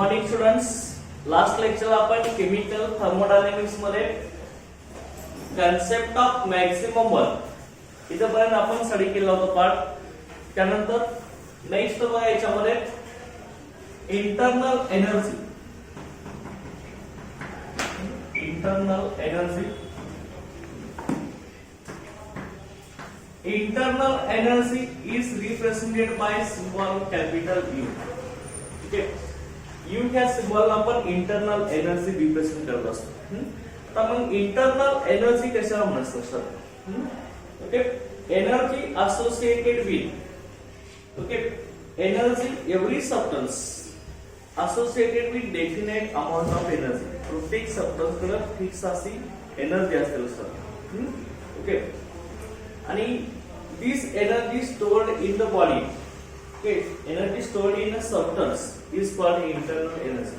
Morning students. Last लेक्चरला आपण chemical thermodynamics मध्ये concept of maximum work इथपर्यंत आपण स्टडी केला होता पार्ट. त्यानंतर नेक्स्ट बघा याच्यामध्ये internal energy. Internal energy is represented by symbol capital U. Okay, U ह्या सिम्बॉल आपण इंटरनल एनर्जी रिप्रेझेंट करत असतो. आता मग इंटरनल एनर्जी कशाला म्हणतात sir? Okay, energy associated with energy every substance associated with definite amount of energy. प्रत्येक substance कडे फिक्स अशी एनर्जी असते सर. ओके, आणि this energy stored in the body, okay, energy stored in a substance is called internal energy.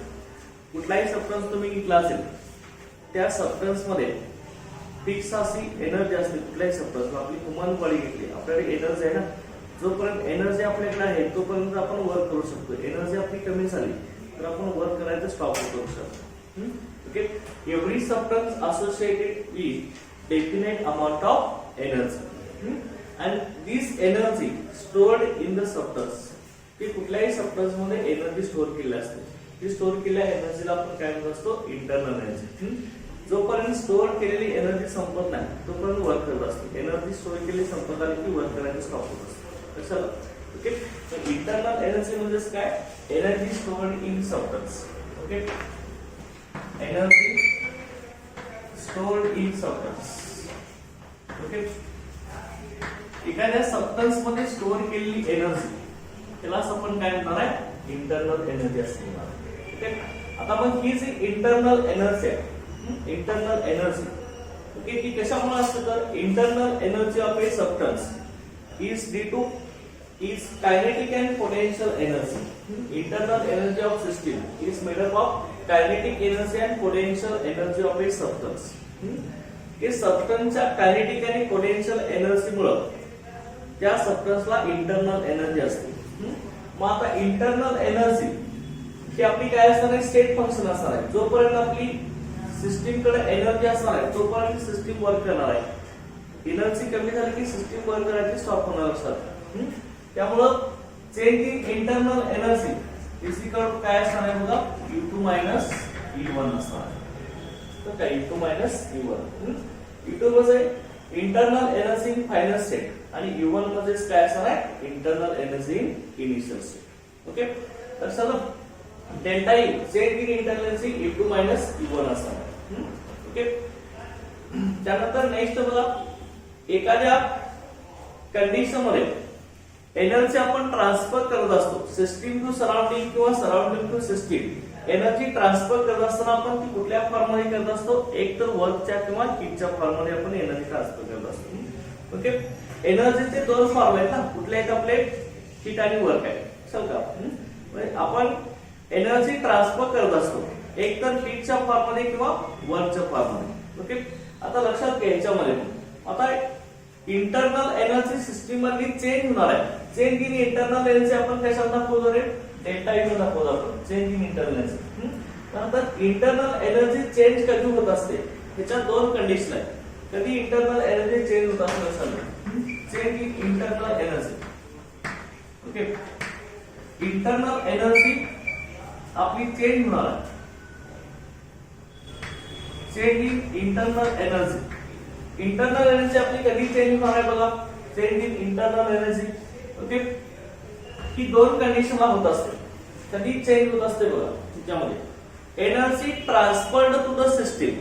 कुठलाही substance तुम्ही घेतला असेल त्या सबस्टन्स मध्ये फिक्स अशी एनर्जी असते. कुठल्याही सबस्टन्स, आपली ह्युमन बॉडी घेतली, आपल्याकडे एनर्जी आहे ना. जोपर्यंत एनर्जी आपल्याकडे आहे तोपर्यंत आपण वर्क करू शकतो. एनर्जी आपली कमी झाली तर आपण वर्क करायचं स्टॉप करू शकतो. Okay, every substance associated with definite amount of energy and this energy stored in the substance. की कुठल्याही सबस्टन्स मध्ये एनर्जी स्टोअर केली असते. ती स्टोअर केलेल्या एनर्जीला आपण काय म्हणत असतो? Internal energy. जोपर्यंत स्टोअर केलेली एनर्जी संपत नाही तोपर्यंत वर्क करत असते. एनर्जी स्टोअर केलेली संपत आली की वर्क करायचं स्टॉप होत असतं. कशाला? ओके, इंटरनल एनर्जी म्हणजे काय? Energy stored in substance. Okay, energy stored in substance. Okay, एखाद्या सबस्टन्स मध्ये स्टोअर केलेली एनर्जी त्यालाच आपण काय म्हणणार आहे? इंटरनल एनर्जी असं म्हणणार. ओके, आता मग ही जी इंटरनल एनर्जी आहे, इंटरनल एनर्जी ओके, ती कशामुळे असते? तर internal energy of A substance is due two is kinetic and potential energy. Internal energy of system is made up of kinetic energy and potential energy of A substance. हे सबस्टन्सच्या kinetic आणि potential energy मुळे त्या सबस्टन्सला internal energy असते. मग आता internal energy ही आपली काय असणार आहे? स्टेट फंक्शन असणार आहे. जोपर्यंत आपली सिस्टीम कडे एनर्जी असणार आहे तोपर्यंत सिस्टीम वर्क करणार आहे. एनर्जी कमी झाली की सिस्टीम वर्क करायची स्टॉप होणार असतात. त्यामुळं change in internal energy is equal to काय असणार आहे बघा? U2 मायनस E1 असणार आहे. तर काय U2 मायनस E1. U2 म्हणजे internal energy in final state आणि U1 म्हणजे काय असणार आहे? Internal energy in initial state. Okay, तर चला delta E change in internal energy U2 minus E1 असणार आहे. ओके, त्यानंतर नेक्स्ट बघा, एखाद्या कंडिशन मध्ये एनर्जी आपण ट्रान्सफर करत असतो. सिस्टीम टू सराउंडिंग किंवा surrounding to system energy transfer करत असताना आपण ती कुठल्या फॉर्म मध्ये करत असतो? एक तर वर्कच्या किंवा हीटच्या फॉर्म मध्ये आपण एनर्जी ट्रान्सफर करत असतो. ओके, एनर्जीचे दोन फॉर्म आहेत ना. कुठले आहेत आपले? हीट आणि वर्क आहे. चल का, म्हणजे आपण एनर्जी ट्रान्सफर करत असतो एक तर हीटच्या फॉर्म मध्ये किंवा वर्कच्या फॉर्म मध्ये. ओके, आता लक्षात घ्या याच्यामध्ये आता इंटरनल एनर्जी सिस्टीम मध्ये चेंज होणार आहे. चेंज इन इंटरनल एनर्जी आपण कशात दाखवतो रे? डेल्टा E मध्ये दाखवतो आपण चेंज इन इंटरनल एनर्जी. नंतर इंटरनल एनर्जी चेंज कधी होत असते? ह्याच्या दोन कंडिशन आहेत. कधी इंटरनल एनर्जी चेंज होत असते? Change in internal energy. Okay, internal energy आपली चेंज होणार आहे. Change in internal energy. Internal energy आपली कधी चेंज होणार आहे बघा? Change in internal energy. Okay, ही दोन कंडिशनला होत असते. कधी चेंज होत असते बघा त्याच्यामध्ये? Energy transferred to the system.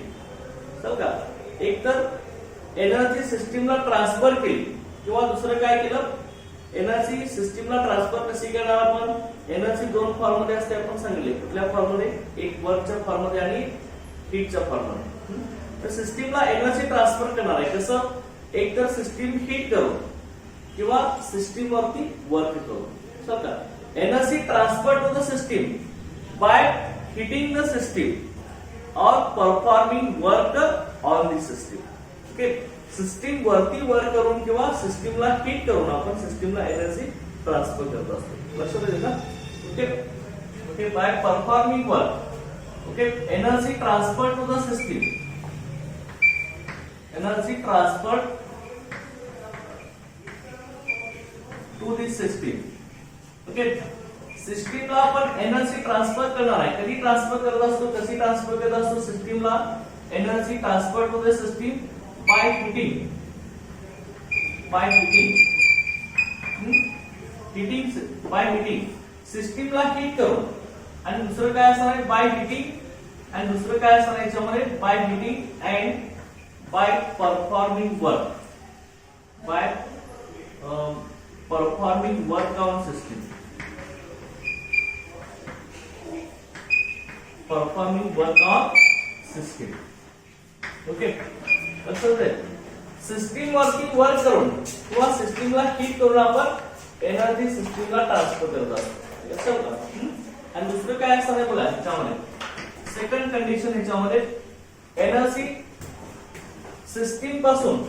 चल का, एक तर एनर्जी सिस्टीमला ट्रान्सफर केली किंवा दुसरं काय केलं? एनर्जी सिस्टीमला ट्रान्सफर कशी करणार आपण? एनर्जी दोन फॉर्म मध्ये असते आपण सांगितले. कुठल्या फॉर्म मध्ये? एक वर्कच्या फॉर्म मध्ये आणि हीटच्या फॉर्म मध्ये. तर सिस्टीमला एनर्जी ट्रान्सफर करणार आहे कसं? एक तर सिस्टीम हीट करून किंवा सिस्टीम वरती वर्क करून. चल का, energy transfer to the system by heating the system और performing work on the system. Okay, system वरती वर्क करून किंवा सिस्टीमला हीट करून आपण सिस्टीमला एनर्जी ट्रान्सफर करत असतो. लक्षात येईल ना? Okay, Okay, by performing work. Okay, energy transferred to the system. Energy transferred to this system. Okay, सिस्टीमला आपण एनर्जी ट्रान्सफर करणार आहे. कधी ट्रान्सफर करत असतो, कशी ट्रान्सफर करत असतो सिस्टीमला energy transfer to the system by heating. By heating सिस्टीमला हीट करून. आणि दुसरं काय असणार आहे बाय हीटिंग. आणि दुसरं काय असणार आहे याच्यामध्ये by heating and by performing work. By performing work on system. Performing work on system. Okay, लक्षात आहे. सिस्टीम वरती वर्क करून किंवा सिस्टीमला हीट करून आपण एनर्जी सिस्टीमला ट्रान्सफर करत असतो. लक्षात का? आणि दुसरं काय असणार आहे बघा ह्याच्यामध्ये सेकंड कंडिशन. ह्याच्यामध्ये एनर्जी सिस्टीम पासून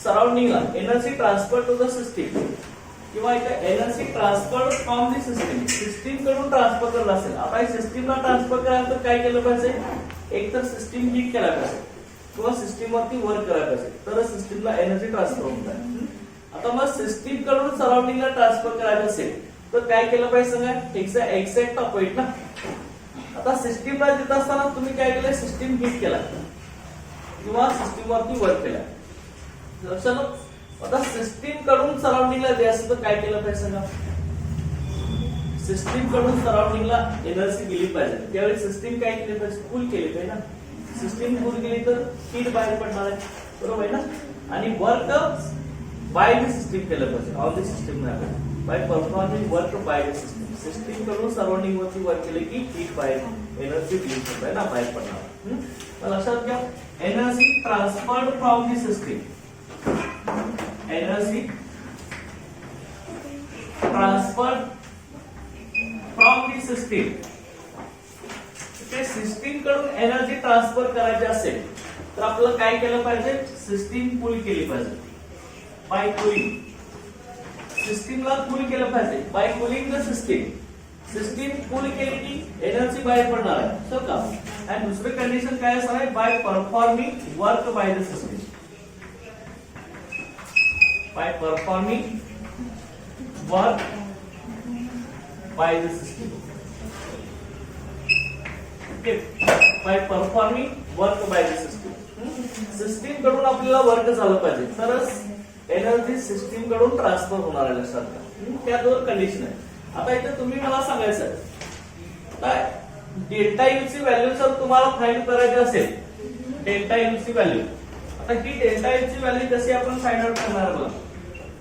सराउंडिंगला energy transfer to the system किंवा इथे energy transfer from the system. System कडून ट्रान्सफर करत असेल. आता सिस्टीमला ट्रान्सफर करायला तर काय केलं पाहिजे, एक तर सिस्टीम हीट केला पाहिजे किंवा सिस्टीम वरती वर्क करायला पाहिजे, तर सिस्टीमला एनर्जी ट्रान्सफर होत आहे. आता मग सिस्टीम कडून सराउंडिंगला ट्रान्सफर करायचं असेल तर काय केलं पाहिजे सांगा, एक्झॅक्ट ऑपोजिट ना. आता सिस्टीमला देत असताना तुम्ही काय केलं, सिस्टीम हीट केला किंवा सिस्टीम वरती वर्क केला. लक्षात. आता सिस्टीम कडून सराउंडिंगला द्यायचं तर काय केलं पाहिजे सांगा, सिस्टीम कडून सराउंडिंगला एनर्जी दिली पाहिजे. त्यावेळी सिस्टीम काय केली पाहिजे, कूल केली पाहिजे ना. सिस्टीम कूल केली तर हीट बाहेर पडणार आहे, बरोबर आहे ना. आणि वर्क बाय द सिस्टीम केलं पाहिजे, ऑन द सिस्टीम नाही, by performing work by the system. System कडून सराउंडिंग वरती वर्क केले की हीट बाहेर एनर्जी दिली पाहिजे ना, बाहेर पडणार. लक्षात घ्या, energy transferred from the system. Energy transferred from the system. System कडून एनर्जी ट्रान्सफर करायची असेल तर आपल्याला काय केलं पाहिजे, सिस्टीम कूल केली पाहिजे बाय कूलिंग. सिस्टीमला कूल केलं पाहिजे by cooling the system. System cool केली की एनर्जी बाहेर पडणार आहे, सो का. आणि दुसरं कंडिशन काय असणार आहे, by performing work by the system. By performing work by the system. Okay, by performing work by the system. System कडून आपल्याला वर्क झालं पाहिजे तरच एनर्जी सिस्टीम कडून ट्रान्सफर होणार आहे. लक्षात घ्या, त्या दोन कंडिशन आहे. आता इथे तुम्ही मला सांगायचं काय, डेल्टा यू ची व्हॅल्यू जर तुम्हाला फाइंड करायची असेल, डेल्टा यू ची व्हॅल्यू. आता ही डेल्टा यू ची व्हॅल्यू कशी आपण फाइंड आउट करणार बघा.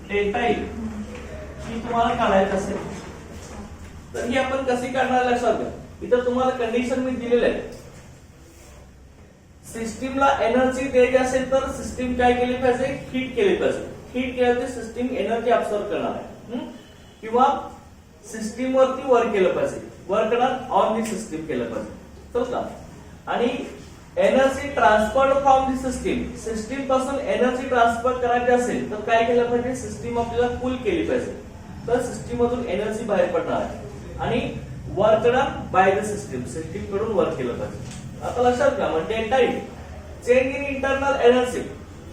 डेल्टा यू ही तुम्हाला काढायची असेल तर ही आपण कशी काढणार लक्षात घ्या. इथं तुम्हाला कंडिशन मी दिलेलं आहे, सिस्टीमला एनर्जी द्यायची असेल तर सिस्टीम काय केली पाहिजे, हीट केली पाहिजे. हीट केल्यावर सिस्टीम एनर्जी अब्सॉर्ब करणार आहे किंवा सिस्टीम वरती वर्क केलं पाहिजे, वर्क करणार ऑन दी सिस्टीम केलं पाहिजे, तर का. आणि energy transferred from the system. System पासून एनर्जी ट्रान्सफर करायची असेल तर काय केलं पाहिजे, सिस्टीम आपल्याला कूल केली पाहिजे, तर सिस्टीम मधून एनर्जी बाहेर पडणार आहे. आणि work done by the system. System कडून वर्क केलं पाहिजे. आता लक्षात घ्या, मग delta you change in internal energy.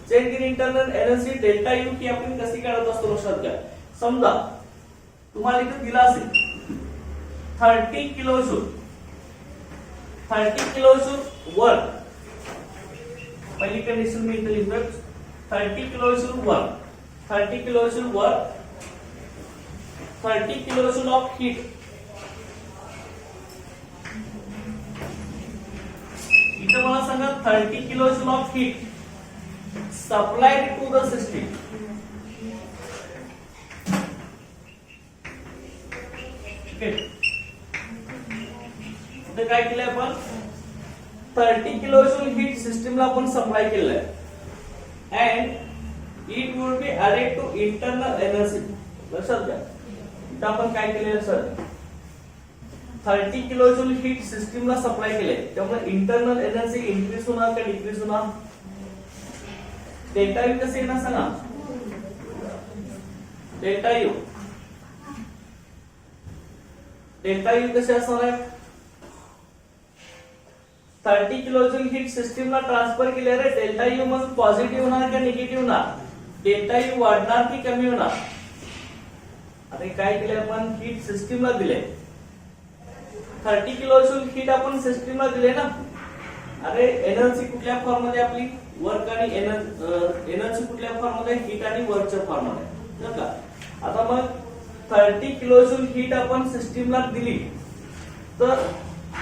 Change in internal energy delta U की आपण कशी काढत असतो लक्षात घ्या. समजा तुम्हाला इथे दिला असेल 30 kilo joule, 30 kilo joule work. पहिली कंडिशन मी इथे लिहितो, 30 kilo joule work, 30 kilo joule work, 30 kilo joule of heat. इथे मला सांगा 30 kilo joule of heat supplied to the system. इथे काय केलंय आपण, 30 किलो जूल हीट सिस्टीमला आपण सप्लाय केलंय and it would be added to internal energy. लक्षात घ्या, इथं आपण काय केलेलं सर, 30 किलो जूल हीट सिस्टीमला सप्लाय केले, त्यामुळे इंटरनल एनर्जी इन्क्रीज होणार का डिक्रीज होणार. डेल्टा यू कसे येणार सांगा, डेल्टा यू डेल्टा यू कसे असणार आहे 30 किलो जूल हीट सिस्टीमला ट्रान्सफर केले रे डेल्टा यू मग पॉझिटिव्ह होणार का निगेटिव्ह होणार डेल्टा यू वाढणार की कमी होणार आता काय केले आपण हीट सिस्टीमला दिले 30 किलो जूल हीट आपण सिस्टीमला दिले ना अरे एनर्जी कुठल्या फॉर्म मध्ये आपली वर्क आणि एनर्जी कुठल्या फॉर्म मध्ये हीट आणि वर्कच्या फॉर्म मध्ये बरं का आता मग 30 किलो जूल हीट आपण सिस्टीमला दिली तर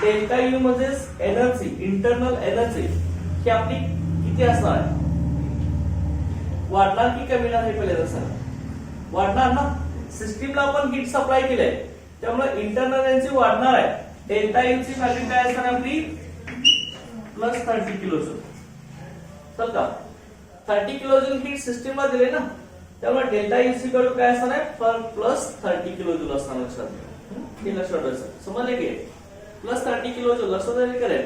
डेल्टा यू म्हणजे एनर्जी इंटरनल एनर्जी ही आपली किती असणार आहे वाढणार की कमी होणार हे पहिले सांगा वाढणार ना सिस्टीमला आपण हीट सप्लाय केलंय त्यामुळे इंटरनल एनर्जी वाढणार आहे डेल्टा यू ची व्हॅल्यू काय असणार आपली प्लस 30 किलो जूल चल का 30 किलो जूल हीट सिस्टीमला दिले ना त्यामुळे डेल्टा यू ची व्हॅल्यू काय असणार आहे प्लस 30 किलो जूल असणार लक्षात हे लक्षात ठेवायचं समजले की प्लस 30 किलो जूल लक्षात आले करेल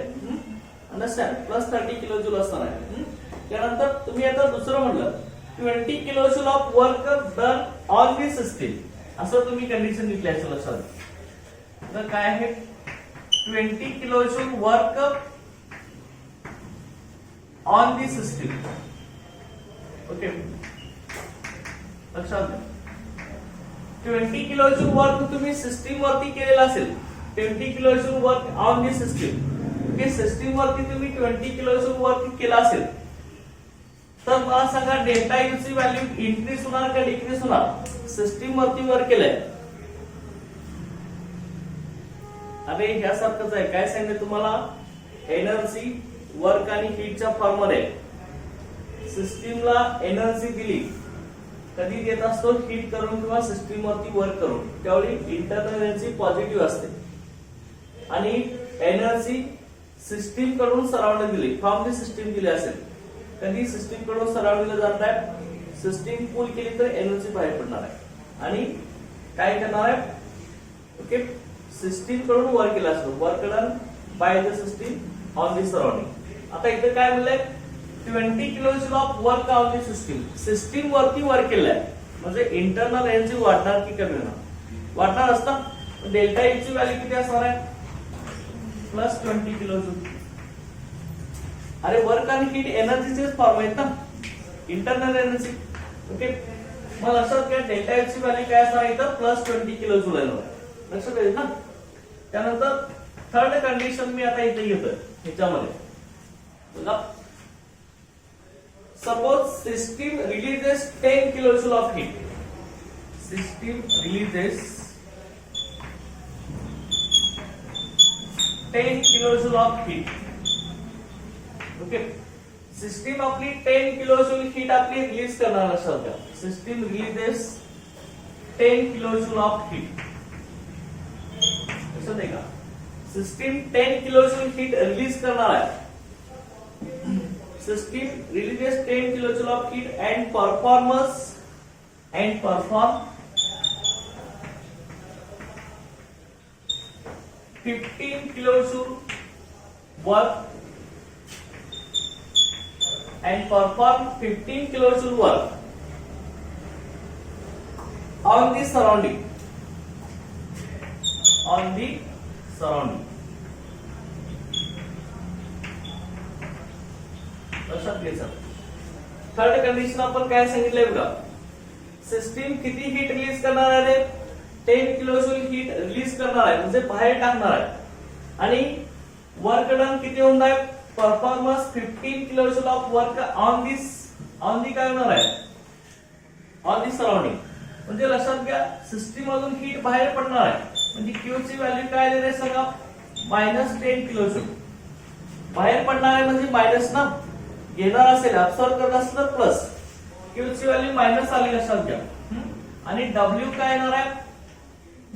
अंडरस्टँड प्लस 30 किलो जूल असणार आहे त्यानंतर तुम्ही आता दुसरं म्हणलं 20 kilo joule of work done on the system असं तुम्ही कंडिशन लिहिली असेल लक्षात तर काय आहे 20 kilo joule work on the system okay लक्षात घ्या 20 किलो जूल वर्क तुम्ही सिस्टीम वरती केलेला असेल 20 kilo joule work on the system okay system वरती तुम्ही 20 किलो जूल वर्क केला असेल तर मला सांगा डेल्टा यू ची व्हॅल्यू इन्क्रीज होणार का डिक्रीज होणार सिस्टीम वरती वर्क केलंय अरे ह्यासारखंच आहे काय सांगितलं तुम्हाला एनर्जी वर्क आणि हीटच्या फॉर्म मध्ये सिस्टीमला एनर्जी दिली कधी देत असतो हीट करून किंवा सिस्टीम वरती वर्क करून त्यावेळी इंटरनल एनर्जी पॉझिटिव्ह असते आणि एनर्जी सिस्टीम कडून सराउंड दिली फ्रॉम दी सिस्टीम दिली असेल कधी सिस्टीम कडून सराउंड दिलं जाणार आहे सिस्टीम पुल केली तर एनर्जी बाहेर पडणार आहे आणि काय करणार आहे ओके सिस्टीम कडून वर्क केला असतो work done by the system on the surrounding आता इथे काय म्हणलंय 20 kilo joule of work on the system system वरती वर्क केलंय म्हणजे इंटरनल एनर्जी वाढणार की कमी होणार वाढणार असतं डेल्टा यू ची व्हॅल्यू किती असणार आहे प्लस 20 किलो जूल अरे वर्क आणि हीट एनर्जीचेच फॉर्म आहेत ना इंटरनल एनर्जी ओके मग लक्षात घ्या डेल्टा यू ची व्हॅल्यू काय असणार इथं प्लस 20 किलो जूल आहे लक्षात येईल ना त्यानंतर थर्ड कंडिशन मी आता इथे घेतोय ह्याच्यामध्ये बघा suppose system releases 10 kilo joule of heat system releases 10 kilo joule of heat okay system आपली 10 किलो जूल हीट आपली रिलीज करणार असेल का system releases 10 kilo joule of heat असं नाही का system 10 kilo joule heat release करणार आहे system releases 10 kilo joule of heat and perform 15 kilo joule work and perform 15 kilo joule work on the surrounding लक्षात घ्यायचं थर्ड कंडिशन आपण काय सांगितलंय बघा सिस्टीम किती हीट रिलीज करणार आहे 10 किलो जूल हीट रिलीज करणार आहे म्हणजे बाहेर टाकणार आहे आणि वर्क डन किती होणार आहे performance 15 kilo joule of work on the काय होणार आहे ऑन दी सराउंडिंग म्हणजे लक्षात घ्या सिस्टीम मधून हीट बाहेर पडणार आहे म्हणजे क्यू ची व्हॅल्यू काय दिली सांगा -10 किलो जूल बाहेर पडणार आहे म्हणजे मायनस ना घेणार असेल ऍब्सॉर्ब करत असेल तर प्लस क्यू ची व्हॅल्यू मायनस आली लक्षात घ्या आणि डब्ल्यू काय येणार आहे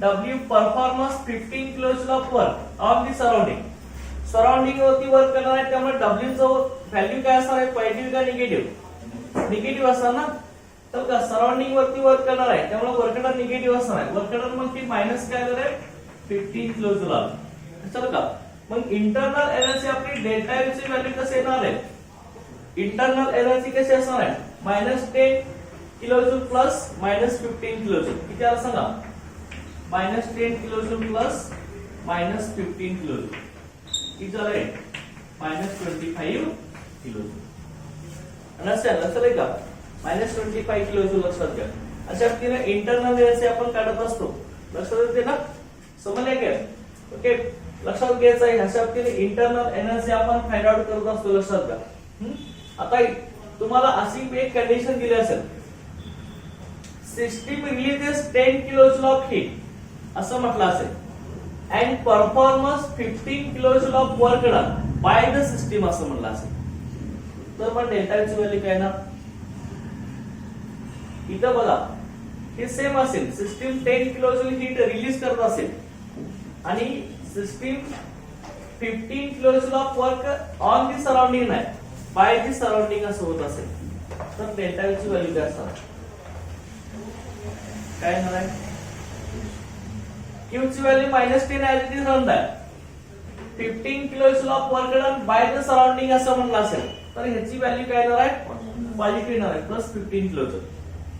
W performance 15 kilo joule of work on the surrounding वरती वर्क करणार आहे त्यामुळे डब्ल्यू चं व्हॅल्यू काय असणार आहे पॉझिटिव्ह का निगेटिव्ह असणार ना तर का सराउंडिंग वरती वर्क करणार आहे त्यामुळे वर्क डन निगेटिव्ह असणार आहे वर्क डन मग ती मायनस काय येणार आहे 15 किलो जूल आलं चल का मग इंटरनल एनर्जी आपली डेल्टा यू ची व्हॅल्यू कशी येणार आहे इंटरनल एनर्जी कशी असणार आहे -10 kilo joule plus -15 kilo joule किती आलं सांगा -10 kilojoule plus -15 kilojoule is right -25 kilojoule. Understand? लक्षात आहे का? -25 किलोजूल लक्षात घ्या. अशा पद्धतीने इंटरनल एनर्जी आपण काढत असतो. लक्षात येते ना? समजले काय? ओके, लक्षात घ्यायचं आहे. अशा पद्धतीने इंटरनल एनर्जी आपण फाइंड आउट करत असतो. लक्षात घ्या. आता तुम्हाला अशी एक कंडिशन दिली असेल, system releases 10 kilojoule of heat असं म्हटलं असेल and performance 15 kilojoule of work done by the system असं म्हटलं असेल, तर मग डेल्टाची व्हॅल्यू काय ना? इथं बघा, हे सेम असेल. सिस्टीम 10 किलोजूल हीट रिलीज करत असेल आणि system 15 kilojoule of work on the surrounding नाही, बाय दी सराउंडिंग असं होत असेल, तर डेल्टाची व्हॅल्यू काय असणार? काय होणार आहे? Q ची व्हॅल्यू -10 ऍज इट इज राहणार आहे. 15 kilojoule of work done by the surrounding असं म्हणलं असेल, तर ह्याची व्हॅल्यू काय येणार आहे? पॉझिटिव्ह येणार आहे. +15 किलोजूल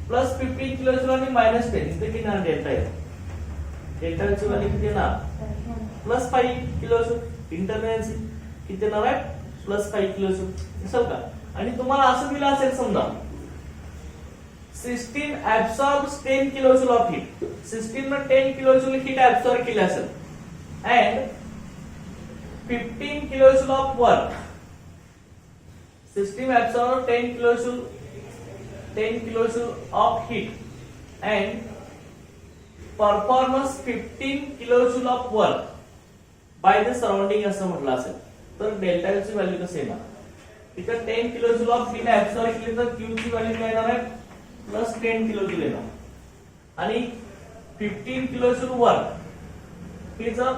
प्लस 15 किलोजूल आणि -10 इथे किती येणार? डेल्टा आहे. डेल्टाची व्हॅल्यू किती येणार? +5 किलोजूल. इंटरनल एनर्जी किती येणार आहे? +5 किलोजूल. असेल का? आणि तुम्हाला असं दिलं असेल समजा, सिस्टीम ऍब्सॉर्ब्स 10 किलोजूल ऑफ हीट. सिस्टीमने 10 किलोजूल हीट ऍब्सॉर्ब केली असेल and 15 kilojoule of work. System absorb 10 kilojoule of heat and performance 15 kilojoule of work by the surrounding असं म्हटलं असेल, तर डेल्टाची व्हॅल्यू कसं येणार? इथं 10 किलोजूल ऑफ हीट ऍब्सॉर्ब केली तर Q ची व्हॅल्यू काय येणार आहे? +10 किलोजूल येणार आणि 15 किलोजूल वर्क हे जर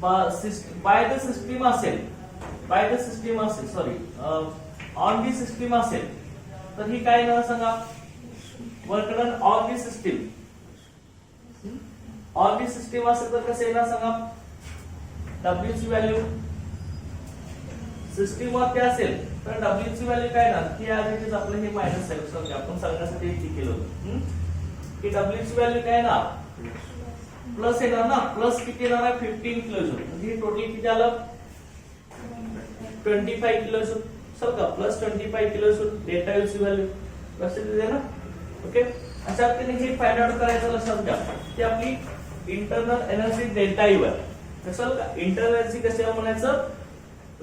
बाय द सिस्टीम असेल, सॉरी ऑन दी सिस्टीम असेल, तर ही काय येणार सांगा? Work done on the system. On the system असेल तर कसं येणार सांगा? W ची व्हॅल्यू सिस्टीम वरती असेल तर W ची व्हॅल्यू काय येणार? की आधीच आपलं हे मायनस आहे. समजा आपण सांगण्यासाठी इथे केलं होतं की W ची व्हॅल्यू काय येणार? प्लस येणार ना. प्लस किती येणार आहे? 15 किलोजूल. म्हणजे टोटल किती आलं? 25 किलोजूल. सर का +25 किलोजूल डेल्टा ची व्हॅल्यू लक्षात येते ना? ओके, अशा पद्धतीने हे फाइंड आउट करायचं. लक्षात घ्या की आपली इंटरनल एनर्जी डेल्टा यू आहे. कसं का? इंटरनल एनर्जी कशाला म्हणायचं?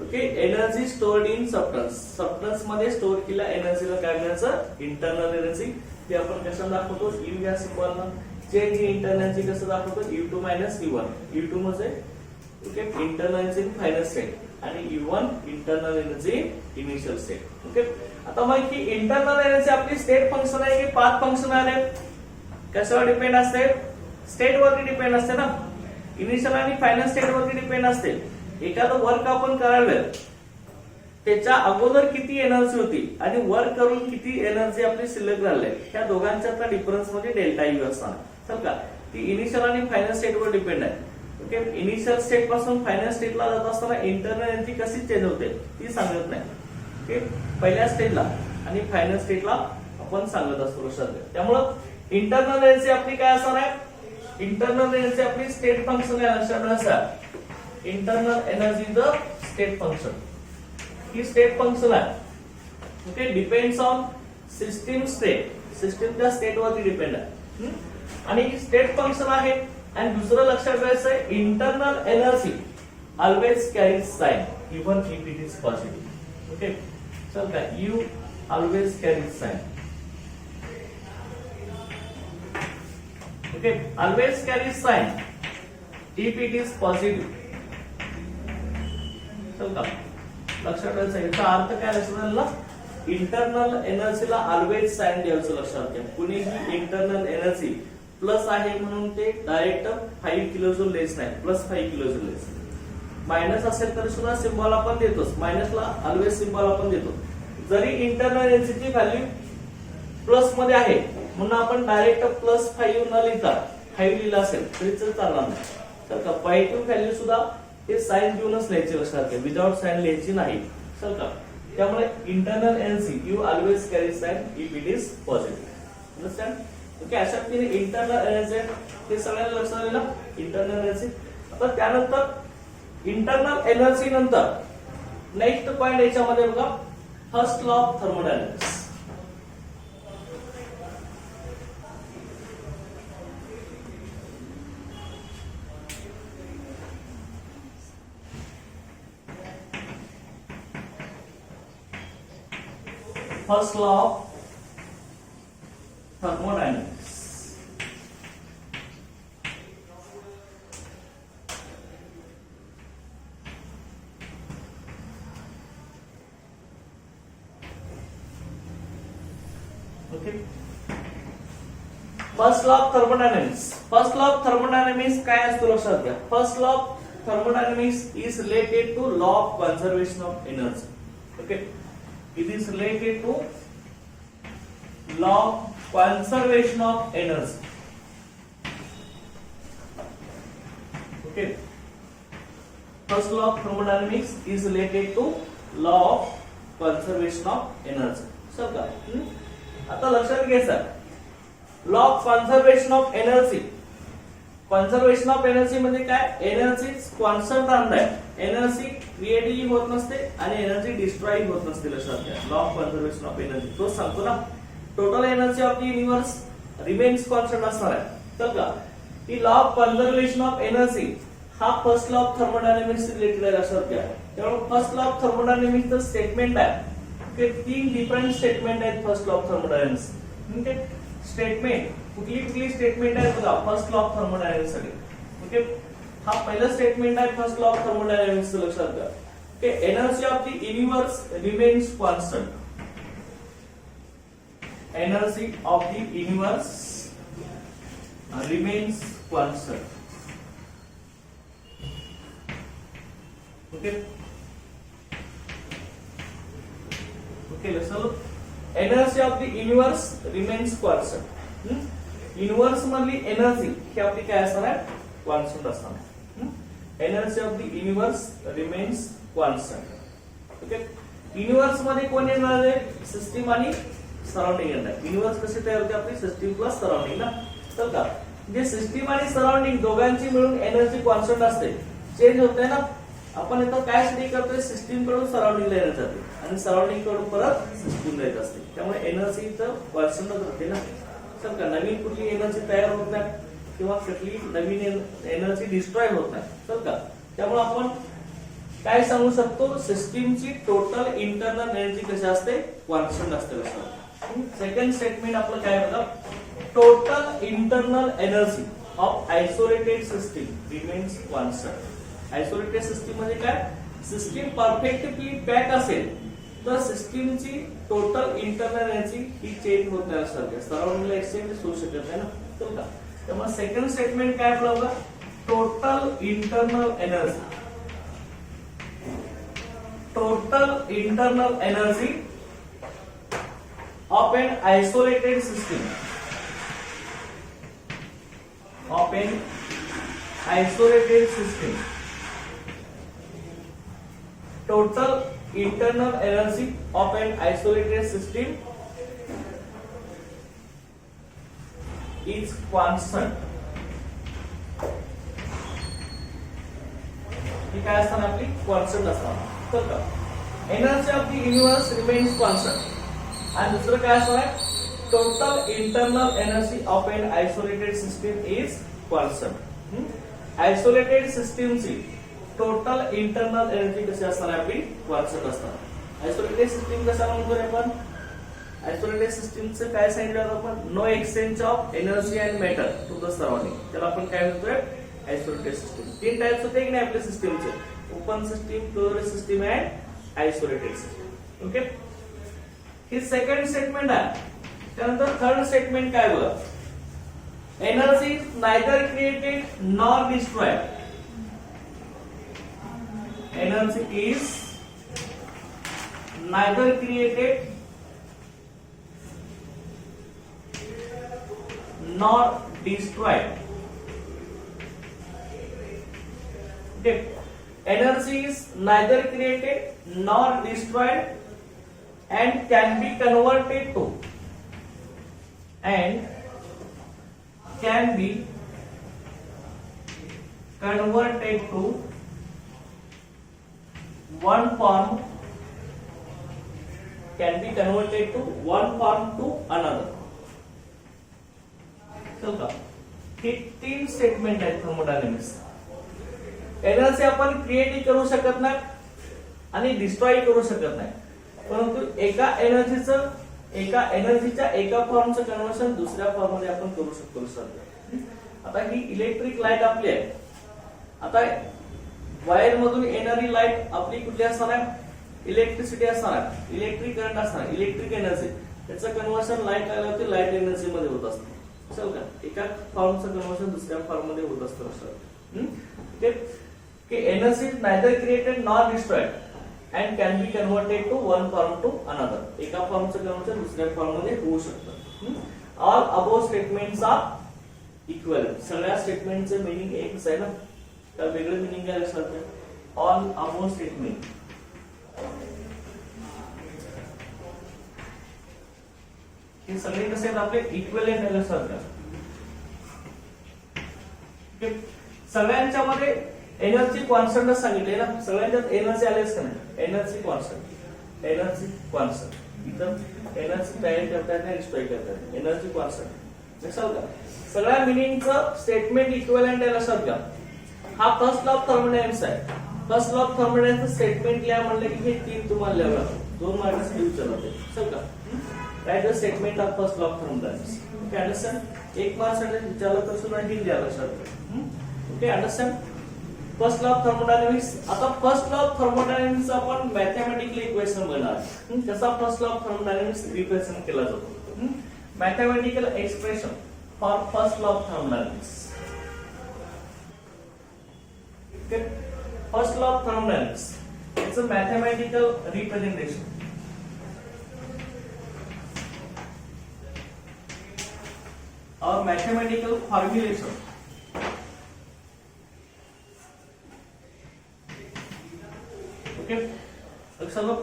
Okay, energy stored in substance. Substance मध्ये स्टोअर केलेल्या एनर्जीला काय म्हणायचं? Internal energy. ते आपण कसं दाखवतो? U या सिम्बॉलनं. चेंज इन इंटरनल एनर्जी कसं दाखवतो? U2 - U1. U2 म्हणजे okay internal energy final state आणि U1 internal energy initial state. Okay, आता मग ही इंटरनल एनर्जी आपली स्टेट फंक्शन आहे की पाथ फंक्शन आहे? कशावर डिपेंड असते? स्टेट वरती डिपेंड असते ना. इनिशियल आणि फायनल स्टेट वरती डिपेंड असते. एखादं वर्क आपण करायला त्याच्या अगोदर किती एनर्जी होती आणि वर्क करून किती एनर्जी आपली शिल्लक राहिली, ह्या दोघांच्यातला डिफरन्स म्हणजे डेल्टा यू असणार. चल का? ती इनिशियल आणि फायनल स्टेट वर डिपेंड आहे. ओके, इनिशियल स्टेट पासून फायनल स्टेटला जात असताना इंटरनल एनर्जी कशी चेंज होते ती सांगत नाही. ओके, पहिल्या स्टेजला आणि फायनल स्टेटला आपण सांगत असतो. लक्षात घ्या. त्यामुळं इंटरनल एनर्जी आपली काय असणार आहे? इंटरनल एनर्जी आपली स्टेट फंक्शन आहे. लक्षात घ्या. Internal energy the state function. ही स्टेट फंक्शन आहे. Okay, depends on system state. सिस्टीमच्या स्टेट वरती डिपेंड आहे आणि स्टेट फंक्शन आहे. आणि दुसरं लक्षात घ्यायचं आहे, internal energy always carries sign even if it is positive. Okay, चल का? U always carries sign. Okay, always carries sign if it is positive. चल का? लक्षात ठेवायचं. याचा अर्थ काय लक्षात? इंटरनल एनर्जीला ऑलवेज साइन द्यायचं. लक्षात घ्या. कुणीही इंटरनल एनर्जी प्लस आहे म्हणून ते डायरेक्ट 5 किलोजूल लेस नाही, +5 किलोजूल लेस. मायनस असेल तरी सुद्धा सिम्बॉल आपण देतोच. मायनसला ऑलवेज सिम्बॉल आपण देतो. जरी इंटरनल एनर्जीची व्हॅल्यू प्लस मध्ये आहे म्हणून आपण डायरेक्ट +5 न लिहिता 5 लिहिला असेल तरी चालणार नाही. तर का पॉझिटिव्ह व्हॅल्यू सुद्धा हे साइन देऊनच लिहायची. लक्षात घ्या. विदाउट साइन लिहायची नाही. चल का? त्यामुळे internal energy U always carry sign if it is positive. Understand? Okay, अशा पद्धतीने इंटरनल एनर्जी हे सगळ्यांना लक्षात आलं ना, इंटरनल एनर्जी. आता त्यानंतर इंटरनल एनर्जी नंतर नेक्स्ट पॉइंट याच्यामध्ये बघा, first law of thermodynamics. First law of thermodynamics. Okay. First law of thermodynamics. First law of thermodynamics काय असतो लक्षात घ्या. First law of thermodynamics is related to law of conservation of energy. Okay. It is related to law of conservation of energy. Okay. First law of thermodynamics is related to law of conservation of energy. समजा आता लक्षात घ्यायचं, law of conservation of energy. Conservation of energy म्हणजे काय, energy constant राहणार, energy क्रिएटही होत नसते आणि एनर्जी डिस्ट्रॉय होत नसते. लक्षात घ्या, law of conservation of energy तो सांगतो ना, total energy of the universe remains constant असणार आहे. तर का ही law of conservation of energy हा first law of thermodynamics related आहे. लक्षात घ्या, त्यामुळे फर्स्ट लॉ ऑफ थर्मोडायनामिक्सचं स्टेटमेंट आहे की तीन डिफरंट स्टेटमेंट आहेत first law of thermodynamics. Okay, statement कुठली स्टेटमेंट आहे बघा फर्स्ट लॉ ऑफ थर्मोडायनामिक्स साठी. ओके, हा पहिला स्टेटमेंट आहे फर्स्ट लॉ ऑफ थर्मोडायनामिक्स. लक्षात घ्या की energy of the universe remains constant. Energy of the universe remains constant. Okay, energy of the universe remains constant. Universe मधली एनर्जी ही आपली काय असणार आहे, कॉन्स्टंट असणार. Energy of the universe remains constant. Okay, universe मध्ये कोण येणार आहे, सिस्टीम आणि सराउंडिंग येणार. युनिवर्स कशी तयार होते आपली, सिस्टीम प्लस सराउंडिंग ना. तर का जे सिस्टीम आणि सराउंडिंग दोघांची मिळून एनर्जी कॉन्स्टंट असते, चेंज होते ना. आपण इथं काय स्टडी करतोय, सिस्टीम कडून सराउंडिंगला येत जाते आणि सराउंडिंग कडून परत सिस्टीमला येत असते. त्यामुळे एनर्जी इथं कॉन्स्टंटच राहते ना. तर का नवीन कुठली एनर्जी तयार होत नाही किंवा कुठली नवीन एनर्जी डिस्ट्रॉय होत नाही. तर का त्यामुळे आपण काय सांगू शकतो, सिस्टीमची टोटल इंटरनल एनर्जी कशी असते, कॉन्स्टंट असते. सेकंड स्टेटमेंट आपलं काय बघा, total internal energy of isolated system remains constant. Isolated system म्हणजे काय, सिस्टीम परफेक्टली पॅक असेल तर सिस्टीमची टोटल इंटरनल एनर्जी ही चेंज होत नाही. असं सराउंडिंगला एक्सचेंज होऊ शकत नाही ना. तर का त्यामुळे सेकंड स्टेटमेंट काय आपलं बघा, total internal energy. Total internal energy of an isolated system, of an isolated system, total internal energy of an isolated system is constant. ही काय असणार आपली, कॉन्स्टंट असणार. तर का energy of the universe remains constant. आणि दुसरं काय असणार आहे, total internal energy of an isolated system is constant. Isolated सिस्टीमची टोटल इंटरनल एनर्जी कशी असणार आहे आपली, कॉन्स्टंट असणार. आयसोलेटेड सिस्टीम कशाला म्हणतोय आपण, आयसोलेटेड सिस्टीमचं काय सांगितलं आपण, no exchange of energy and matter to the surrounding. त्याला आपण काय म्हणतोय, आयसोलेटेड सिस्टीम. तीन टाइप्स होते की नाही आपल्या सिस्टीमचे, open system, closed system and isolated system. Okay, he second statement आहे. त्यानंतर थर्ड स्टेटमेंट काय बघा, energy neither created nor destroyed. Energy is neither created nor destroyed. Okay, energy is neither created nor destroyed and can be converted to can be converted to one form to another. चल का हे 3 statement आहेत thermodynamics. Energy आपण create करू शकत नाही आणि destroy करू शकत नाही, परंतु एका एनर्जीच्या एका फॉर्मचं कन्वर्शन दुसऱ्या फॉर्म मध्ये आपण करू शकतो सर. आता ही इलेक्ट्रिक लाईट आपली आहे. आता वायर मधून येणारी लाईट आपली कुठली असणार आहे? इलेक्ट्रिसिटी असणार आहे, इलेक्ट्रिक करंट असणार, इलेक्ट्रिक एनर्जी. त्याचं कन्वर्शन लाईट लागल्यावरती लाईट एनर्जी मध्ये होत असतं. चल का एका फॉर्मचं कन्वर्शन दुसऱ्या फॉर्म मध्ये होत असतं सर. की energy neither created nor destroyed and can be converted to one form to another. एका फॉर्मचं कन्वर्शन दुसऱ्या फॉर्म मध्ये होऊ शकतं. All above statements are equivalent. सगळ्या स्टेटमेंटचे मीनिंग एकच आहे ना, का वेगळं मीनिंग काय लक्षात घ्या. All above statement हे सगळे कसे आहेत आपले इक्विव्हॅलेंट आहे लक्षात घ्या. सगळ्यांच्या मध्ये एनर्जी कॉन्स्टंट सांगितले ना, सगळ्यांच्यात एनर्जी आलेच का नाही? एनर्जी कॉन्स्टंट इथं एनर्जी तयार करतात नाही, डिस्ट्रॉय करतात. एनर्जी कॉन्स्टंट लक्षात घ्या. सगळ्या मिनिंगचं स्टेटमेंट इक्विव्हॅलेंट आहे लक्षात घ्या. हा फर्स्ट लॉ ऑफ थर्मोडायनामिक्स आहे. फर्स्ट लॉ ऑफ थर्मोडायनामिक्सचं स्टेटमेंट लिहा म्हणलं की हे 3 तुम्हाला लिहावं लागतं. 2 मार्क्स विचारते चल का. Write the statement of first law of thermodynamics. Okay understand. 1 marks विचारलं तर सुद्धा हे लिहा लक्षात घ्या. Okay understand. First law of thermodynamics. आता फर्स्ट लॉ ऑफ थर्मोडायनामिक्स आपण मॅथमॅटिकली इक्वेशन बनवणार. कसा first law of thermodynamics represent केला जातो? Mathematical expression for first law of thermodynamics. First law of thermodynamics it's a mathematical representation or mathematical formulation okay. चलो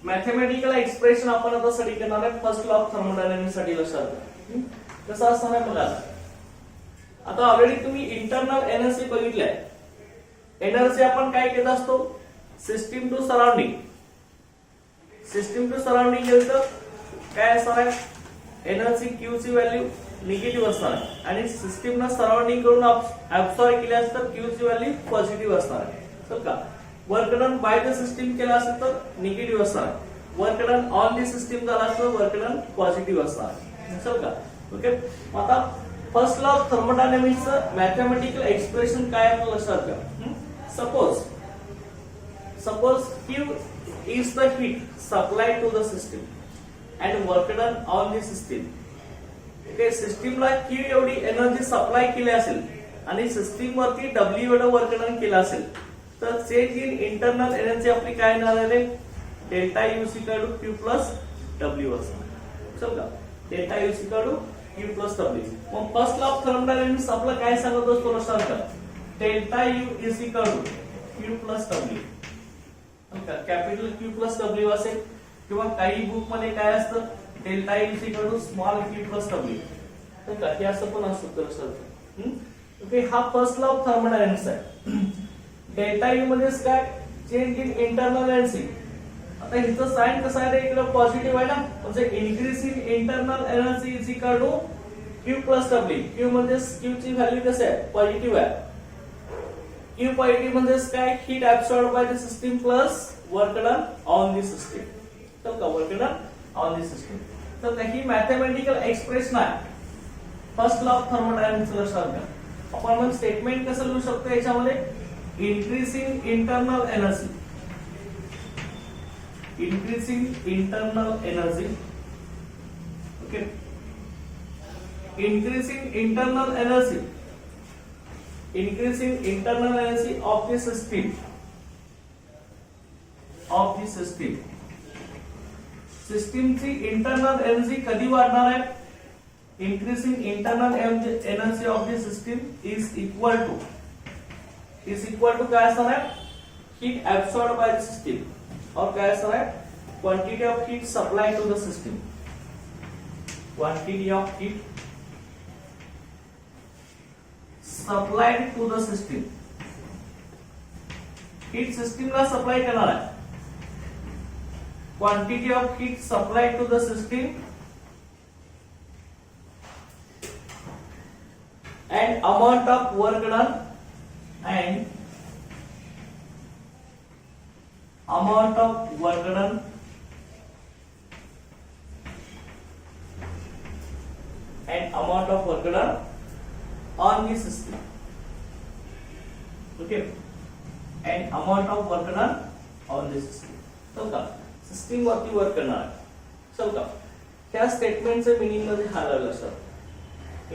mathematical expression आपण आता study करणार आहे फर्स्ट लॉ ऑफ थर्मोडायनामिक्स साठी. लक्षात घ्या कसं असणार आहे बघा. आता ऑलरेडी तुम्ही इंटरनल एनर्जी बघितलंय. एनर्जी आपण काय घेत असतो? System to surrounding. System to surrounding गेलं तर काय असणार आहे? एनर्जी क्यू ची व्हॅल्यू निगेटिव्ह असणार आहे आणि सिस्टीमनं सराउंडिंग करून ऍब्सॉर्ब केली असेल तर क्यू ची व्हॅल्यू पॉझिटिव्ह असणार आहे. चल का. Work done by the system केला असेल तर निगेटिव्ह असणार. Work done on the system झाला असेल तर वर्क डन पॉझिटिव्ह असणार. चल का. ओके. आता फर्स्ट लॉ ऑफ थर्मोडायनामिक्सचं मॅथमॅटिकल एक्सप्रेशन काय आहे लक्षात घ्या. Suppose Q is the heat supplied to the system and work done on the system. Okay. सिस्टीमला Q एवढी एनर्जी सप्लाय केली असेल आणि सिस्टीम वरती W एवढं वर्क डन केलं असेल तर चेंज इन इंटरनल एनर्जी आपली काय येणार आहे? Delta U equal to Q plus W असणार. चल का. Delta U equal to Q plus W. मग फर्स्ट लॉ ऑफ थर्मोडायनामिक्स आपलं काय सांगत असतो लक्षात घ्या. Delta U equal to Q plus W. Capital Q plus W असेल किंवा काही बुक मध्ये काय असतं? Delta U equal to small q plus W. तर का हे असं पण असतं लक्षात. ओके. हा फर्स्ट लॉ ऑफ थर्मोडायनामिक्स आहे. डेल्टा U मध्ये काय? Change in internal energy. आता हिचं साइन कसं आहे? इकडे पॉझिटिव्ह आहे ना, म्हणजे increase in internal energy is equal to Q plus W. Q म्हणजे Q ची व्हॅल्यू कशी आहे? पॉझिटिव्ह आहे. Q पॉझिटिव्ह म्हणजे काय? Heat absorb by the system plus work done on the system. तर का work done on the system. तर ही मॅथमॅटिकल एक्सप्रेशन आहे फर्स्ट लॉ ऑफ थर्मोडायनामिक्स. लक्षात घ्या. आपण मग स्टेटमेंट कसं लिहू शकतो याच्यामध्ये? Increasing internal energy. Increasing internal energy. Okay. Increasing internal energy. Increasing internal energy of the system. Of the system. सिस्टीमची इंटरनल एनर्जी कधी वाढणार आहे? Increasing internal energy of the system is equal to काय असणार आहे? Heat absorb by the system और काय असणार आहे? Quantity of heat supply to the system. Quantity of heat supplied to the system, heat सिस्टीमला सप्लाय करणार आहे. Quantity of heat supplied to the system and amount of work done and amount of work done and amount of work done on the system. Okay, and amount of work done on the system. So का system वरती work करणार आहे. So का त्या स्टेटमेंटचे meaning मध्ये हा लागला sir.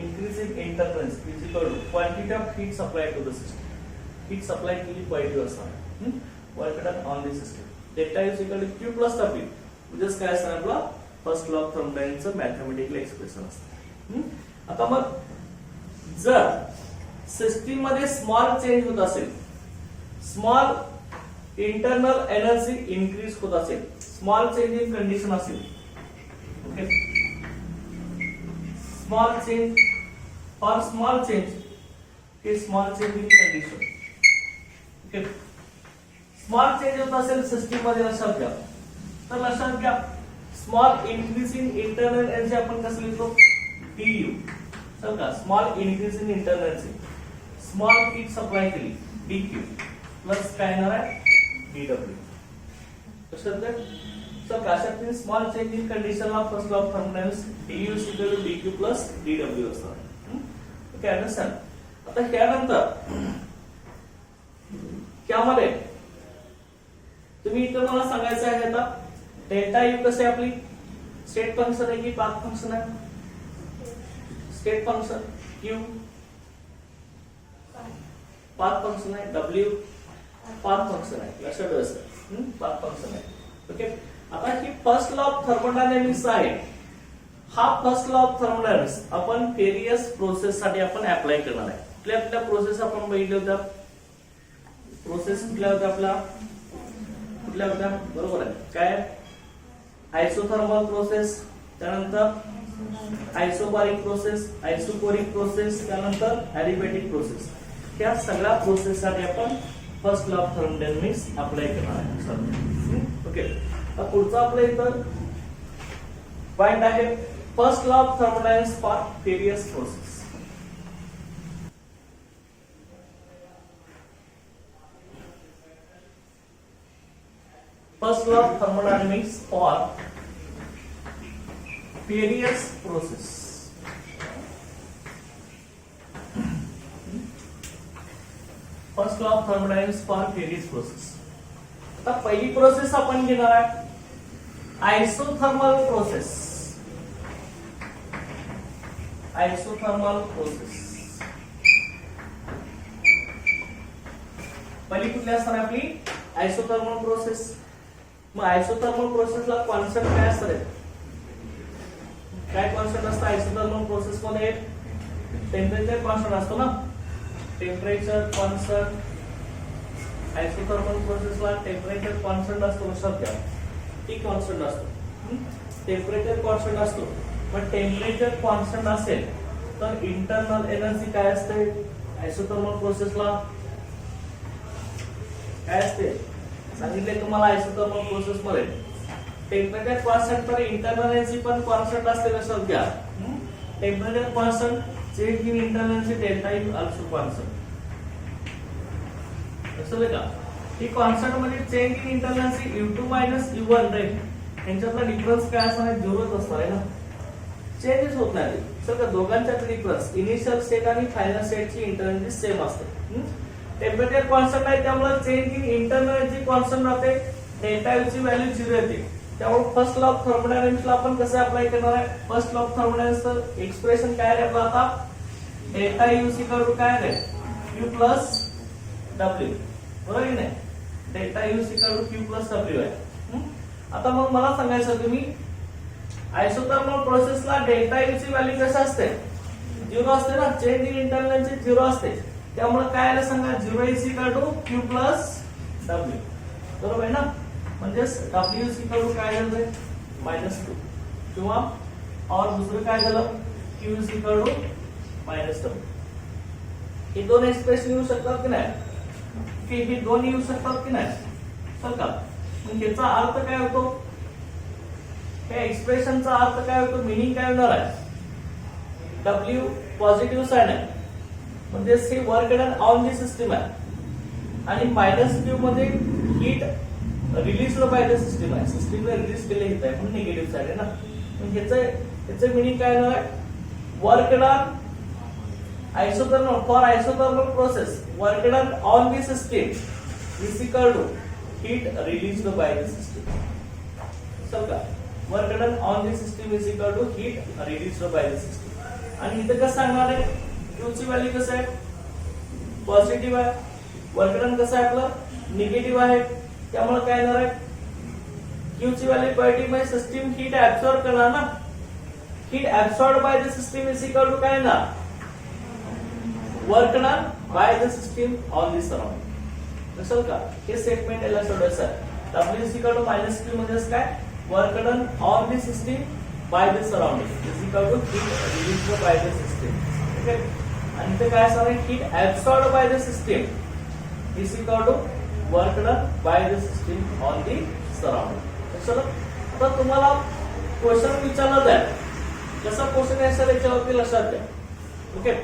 Increasing interference is equal to quantity of heat supplied to the system. Heat supplied केली quantity असणार. Work done on the system. Delta is equal to Q plus W. म्हणजे काय असणार आपला फर्स्ट लॉ ऑफ थर्मोडायनामिक्सचं mathematical expression असतं. आता मग जर सिस्टीम मध्ये स्मॉल चेंज होत असेल, स्मॉल इंटरनल एनर्जी इन्क्रीज होत असेल, स्मॉल चेंज इन कंडिशन असेल, okay, small change or small change is small change in condition. Okay, small change होत असेल सिस्टीम मध्ये लक्षात घ्या. तर लक्षात घ्या small increase in internal energy आपण कसं लिहितो du. समजा small increase in internal energy, small heat supply केली dq प्लस काय येणार आहे dw. लक्षात घ्या. So अशात small change in condition of first law of thermodynamics du is equal to dq plus dw असणार. Okay, understand. आता त्यानंतर त्यामध्ये तुम्ही इथं मला सांगायचं आहे आता डेल्टा यू कसे आपली स्टेट फंक्शन आहे की पाथ फंक्शन आहे? State function Q path function आहे, डब्ल्यू पाथ फंक्शन आहे. लक्षात ठेवा पाथ फंक्शन आहे. ओके, आता ही फर्स्ट लॉ ऑफ थर्मोडायनामिक्स आहे. हा फर्स्ट लॉ ऑफ थर्मोडायनामिक्स आपण व्हेरियस प्रोसेस साठी आपण अप्लाय करणार आहे. कुठल्या प्रोसेस आपण बघितल्या होत्या? प्रोसेस कुठल्या होत्या आपल्या? कुठल्या होत्या? बरोबर आहे. काय? आयसोथर्मल प्रोसेस, त्यानंतर आयसोबारिक प्रोसेस, आयसोकोरिक प्रोसेस, त्यानंतर ॲडिबॅटिक प्रोसेस. त्या सगळ्या प्रोसेस साठी आपण first law of thermodynamics apply करणार आहे. ओके, पुढचा आपल्या इथं पॉइंट आहे first law of thermodynamics for various process. First law of thermodynamics for various process. First law of thermodynamics for various process. आता पहिली प्रोसेस आपण घेणार आहे आयसोथर्मल प्रोसेस. आयसोथर्मल प्रोसेस पहिली कुठली असणार आपली? Isothermal process. मग आयसोथर्मल प्रोसेसला कॉन्सेप्ट काय असणार आहे? काय कॉन्सेप्ट असतं आयसोथर्मल प्रोसेस मध्ये? टेम्परेचर कॉन्स्टंट असतो ना, टेम्परेचर कॉन्स्टंट. आयसोथर्मल प्रोसेसला टेम्परेचर कॉन्स्टंट असतो. लक्षात घ्या, टी कॉन्स्टंट असतो, टेम्परेचर कॉन्स्टंट असतो. पण टेम्परेचर कॉन्स्टंट असेल तर इंटरनल एनर्जी काय असते आयसोथर्मल प्रोसेसला? काय असते सांगितले तुम्हाला आयसोथर्मल प्रोसेस मध्ये? टेम्परेचर कॉन्स्टंट तर इंटरनल एनर्जी पण कॉन्स्टंट असते. लक्षात घ्या, temperature constant, change in internal energy delta is also constant. लक्षात का? ही कॉन्स्टंट मध्ये change in internal energy U2 minus U1 राहील. यांच्यातला डिफरन्स काय असणार आहे? झिरोच असणार आहे ना, चेंजेस होत नाही. सर दोघांच्यात डिफरन्स इनिशियल स्टेट आणि फायनल स्टेटची इंटरनल एनर्जी सेम असते. टेम्परेचर कॉन्स्टंट आहे त्यामुळे change in internal energy constant राहते, डेल्टा यू ची व्हॅल्यू 0 येते. त्यामुळे फर्स्ट लॉ ऑफ थर्मोडायनामिक्सला आपण कसं अप्लाय करणार आहे? फर्स्ट लॉ ऑफ थर्मोडायनामिक्सचं एक्सप्रेशन काय आहे आपलं आता? Delta U C equal to काय आहे? Q plus W. बरोबर की नाही? Delta U C equal to Q plus W आहे. आता मग मला सांगायचं तुम्ही आयसोथर्मल प्रोसेसला डेल्टा यू ची व्हॅल्यू कशी असते? 0 असते ना, चेंज इन इंटरनल एनर्जी 0 असते. त्यामुळे काय आलं सांगा? 0 is equal to Q plus W. बरोबर आहे ना? म्हणजे W इज इक्वल टू काय झालं? -2. किंवा और दुसरं काय झालं? Q is equal to -W. हे दोन एक्सप्रेशन येऊ शकतात की नाही, की हे दोन येऊ शकतात की नाही, चल का. मग याचा अर्थ काय होतो, या एक्सप्रेशनचा अर्थ काय होतो, मिनिंग काय होणार आहे, W पॉझिटिव्ह साइन आहे म्हणजे हे work done on the system आहे, आणि -Q मध्ये heat release by the system आहे, सिस्टीमने रिलीज केले हिट आहे म्हणून निगेटिव्ह साइड आहे ना. मग ह्याचं मिनिंग काय होणार आहे, work done isothermal for isothermal process work done on the system is equal to heat released by the system. चल का, work done on the system is equal to heat released by the system. आणि इथं कसं सांगणार आहे, Q ची value कसं आहे, पॉझिटिव्ह आहे, वर्क डन कसं आहे आपलं निगेटिव्ह आहे, त्यामुळे काय येणार आहे, Q ची व्हॅल्यू पॉझिटिव्ह आहे, सिस्टीम हीट ऍब्सॉर्ब करणार ना, heat absorb by the system is equal to काय येणार, work done by the system on the surrounding. लक्षात का, हे स्टेटमेंट याला सोडवायचं आहे. W is equal to -Q म्हणजे काय, work done on the system by the surrounding is equal to heat released by the system. Okay, आणि ते काय असणार आहे, heat absorbed by the system is equal to work done by the system on the surrounding. चलो, आता तुम्हाला question विचारला जाईल, कसा क्वेश्चन आहे सर याच्यावरती लक्षात घ्या. ओके,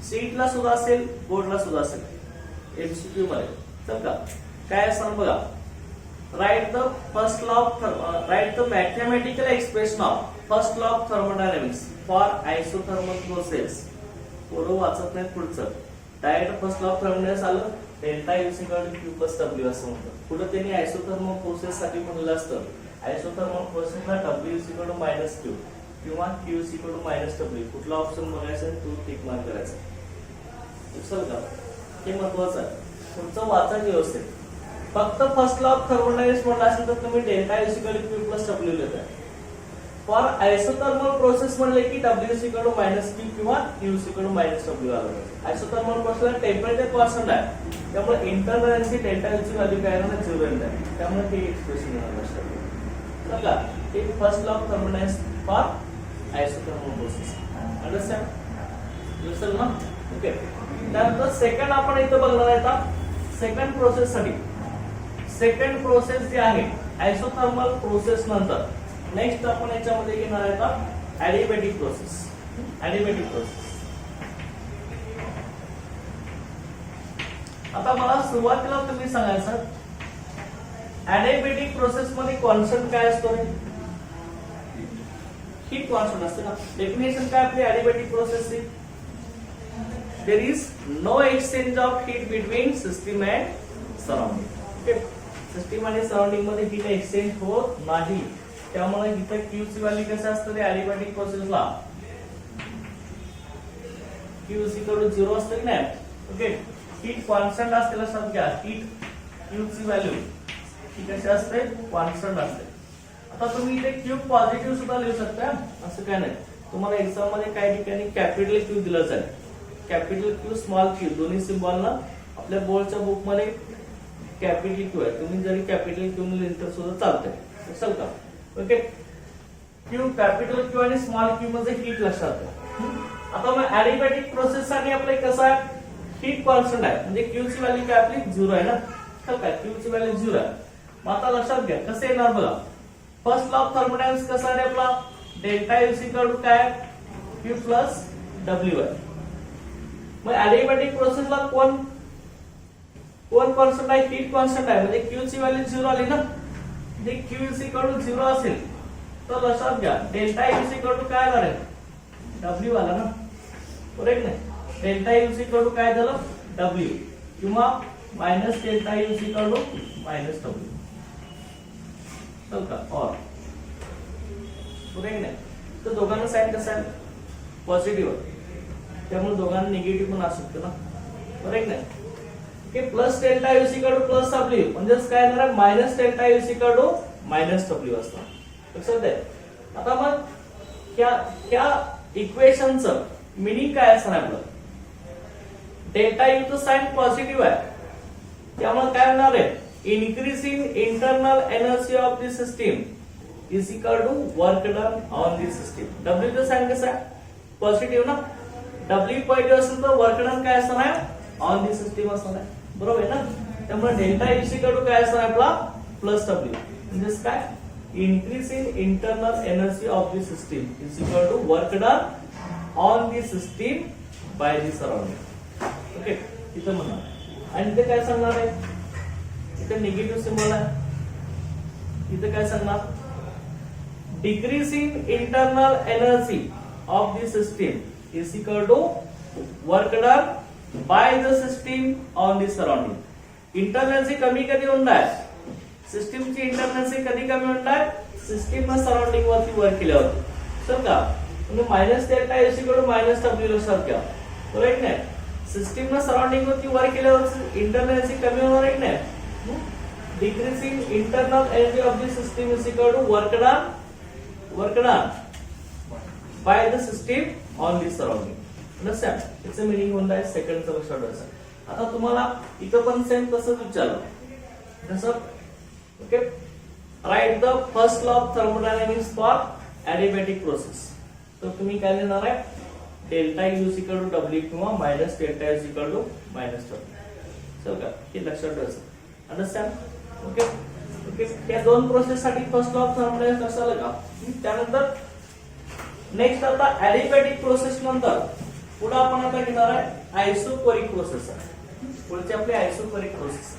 सीटला सुद्धा असेल, बोर्डला सुद्धा असेल, एमसीक्यू मध्ये. चल का, काय असणार बघा, write the first law of write the mathematical expression of first law of thermodynamics for isothermal process. पुढं वाचत नाही पुढचं, direct first law of thermodynamics आलं, delta is equal to Q plus W असं म्हणतात. पुढे त्यांनी आयसोथर्मल प्रोसेस साठी म्हणलं असतं, आयसोथर्मल प्रोसेसला W is equal to -Q किंवा Q is equal to -W, कुठला ऑप्शन बघायचा आणि तो टिक मार्क करायचा. चल का, हे महत्वाचं आहे, तुमचं वाचन व्यवस्थित. फक्त फर्स्ट लॉ ऑफ थर्मोडायनामिक्स म्हटलं असेल तर तुम्ही delta is equal to Q plus W लिहिता. फॉर आयसोथर्मल प्रोसेस म्हणले की W is equal to -Q किंवा Q is equal to -W आलं. आयसोथर्मल प्रोसेसला टेम्परेचर कॉन्स्टंट आहे, त्यामुळे इंटरनल ची डेल्टा ची व्हॅल्यू काय येणार, 0 येणार, त्यामुळे हे एक्सप्रेशन येणार लक्षात. चल का, हे first law of thermodynamics for isothermal process. Understand युसेल ना. ओके, त्यानंतर सेकंड आपण इथं बघणार आहे आता, सेकंड प्रोसेस साठी. सेकंड प्रोसेस जी आहे आयसोथर्मल प्रोसेस नंतर नेक्स्ट आपण याच्यामध्ये घेणार आहे आता ऍडिबॅटिक प्रोसेस. ऍडिबॅटिक प्रोसेस, आता मला सुरुवातीला तुम्ही सांगायचं, ऍडिबॅटिक प्रोसेस मध्ये कॉन्स्टंट काय असतो, हीट कॉन्स्टंट असते ना. डेफिनेशन काय आपली ऍडिबॅटिक प्रोसेसची, there is no exchange of heat between system and surrounding. Okay, system आणि सराउंडिंग मध्ये हीट एक्सचेंज होत नाही, त्यामुळे इथे Q ची व्हॅल्यू कशी असते ऍडिबॅटिक प्रोसेसला, Q इज इक्वल टू 0 असते की नाही. ओके, हीट कॉन्स्टंट असते लक्षात घ्या, हीट Q ची व्हॅल्यू ही कशी असते, कॉन्स्टंट असते. आता तुम्ही इथे Q पॉझिटिव्ह सुद्धा लिहू शकता, असं काय नाही. तुम्हाला एक्झाम मध्ये काही ठिकाणी कॅपिटल Q दिलं जाईल, कॅपिटल Q स्मॉल q दोन्ही सिम्बॉल ना आपल्या बोर्डच्या बुक मध्ये कॅपिटल Q आहे, तुम्ही जरी कॅपिटल Q ने लिहिलं तर सुद्धा चालतंय. चल का, ओके, Q कॅपिटल Q आणि स्मॉल q मध्ये हीट लक्षात घ्या. आता मग ऍडिबॅटिक प्रोसेस साठी आपले कसं आहे, हीट कॉन्स्टंट आहे म्हणजे Q ची व्हॅल्यू काय आपली 0 आहे ना. चल का, Q ची व्हॅल्यू 0 आहे. मग आता लक्षात घ्या कसं येणार बघा, फर्स्ट लॉ ऑफ थर्मोडायनामिक्स कसा आहे आपला, डेल्टा इज इक्वल टू काय, Q प्लस W आहे. मग ऍडिबॅटिक प्रोसेसला कोण कॉन्स्टंट आहे, हीट कॉन्स्टंट आहे म्हणजे Q ची व्हॅल्यू 0 आली ना. जे Q इज इक्वल टू 0 असेल तर लक्षात घ्या डेल्टा इज इक्वल टू काय आला रे, W आला ना, करेक्ट नाही. डेल्टा इज इक्वल टू काय झालं, W किंवा minus delta is equal to -W. चल का, और करेक्ट नाही. तर दोघांना साइन कसं आहे, पॉझिटिव्ह आहे, त्यामुळे दोघांना निगेटिव्ह पण असू शकतं ना, करेक्ट नाही. Okay, plus delta is equal to plus W म्हणजेच काय येणार आहे, minus delta is equal to -W असणार. लक्षात आहे. आता मग ह्या इक्वेशनचं मिनिंग काय असणार आपलं, डेल्टा युचं साइन पॉझिटिव्ह आहे, त्यामुळे काय होणार आहे, increase in internal energy of the system is equal to work done on the system. W चं साइन कसं आहे, पॉझिटिव्ह ना, W पॉझिटिव्ह असेल तर वर्क डन काय असणार आहे ऑन दी सिस्टीम असणार आहे, बरोबर आहे ना. त्यामुळे डेल्टा इज इक्वल टू काय असणार आपला प्लस W, म्हणजेच काय increase in internal energy of the system is equal to work done on the system by the surrounding. Okay, इथं म्हणणार आणि इथे काय सांगणार आहे, इथे निगेटिव्ह सिम्बॉल आहे, इथे काय सांगणार decrease in internal energy of the system is equal to work done by the system on the surrounding. Internal energy कमी कधी होणार, सिस्टीमची इंटरनल कधी कमी होणार, सिस्टीम सराउंडिंग वरती वर्क केल्यावर, सर का म्हणजे minus delta is equal to minus W लक्षात घ्या, राईट नाही. सिस्टीम सराउंडिंग वरती वर्क केल्यावर इंटरनल एनर्जी कमी होणार आहे नाही. Decreasing internal energy of the system is equal to work done by the system on the surrounding. Understand, याचं मीनिंग होणार आहे सेकंडचं लक्षात ठेवायचं. आता तुम्हाला इथं पण सेम तसंच विचारलं, जसं okay write the first law of thermodynamics for adiabatic process. तर तुम्ही काय लिहिणार आहे delta is equal to W किंवा minus delta is equal to minus W. चल का हे लक्षात ठेवायचं. Understand, okay okay. या दोन प्रोसेस साठी फर्स्ट लॉ ऑफ थर्मोडायनामिक्स असाल का. त्यानंतर नेक्स्ट आता एडिबॅटिक प्रोसेस नंतर पुढे आपण आता घेणार आहे आयसोपोरिक प्रोसेस. पुढची आपली आयसोपोरिक प्रोसेस.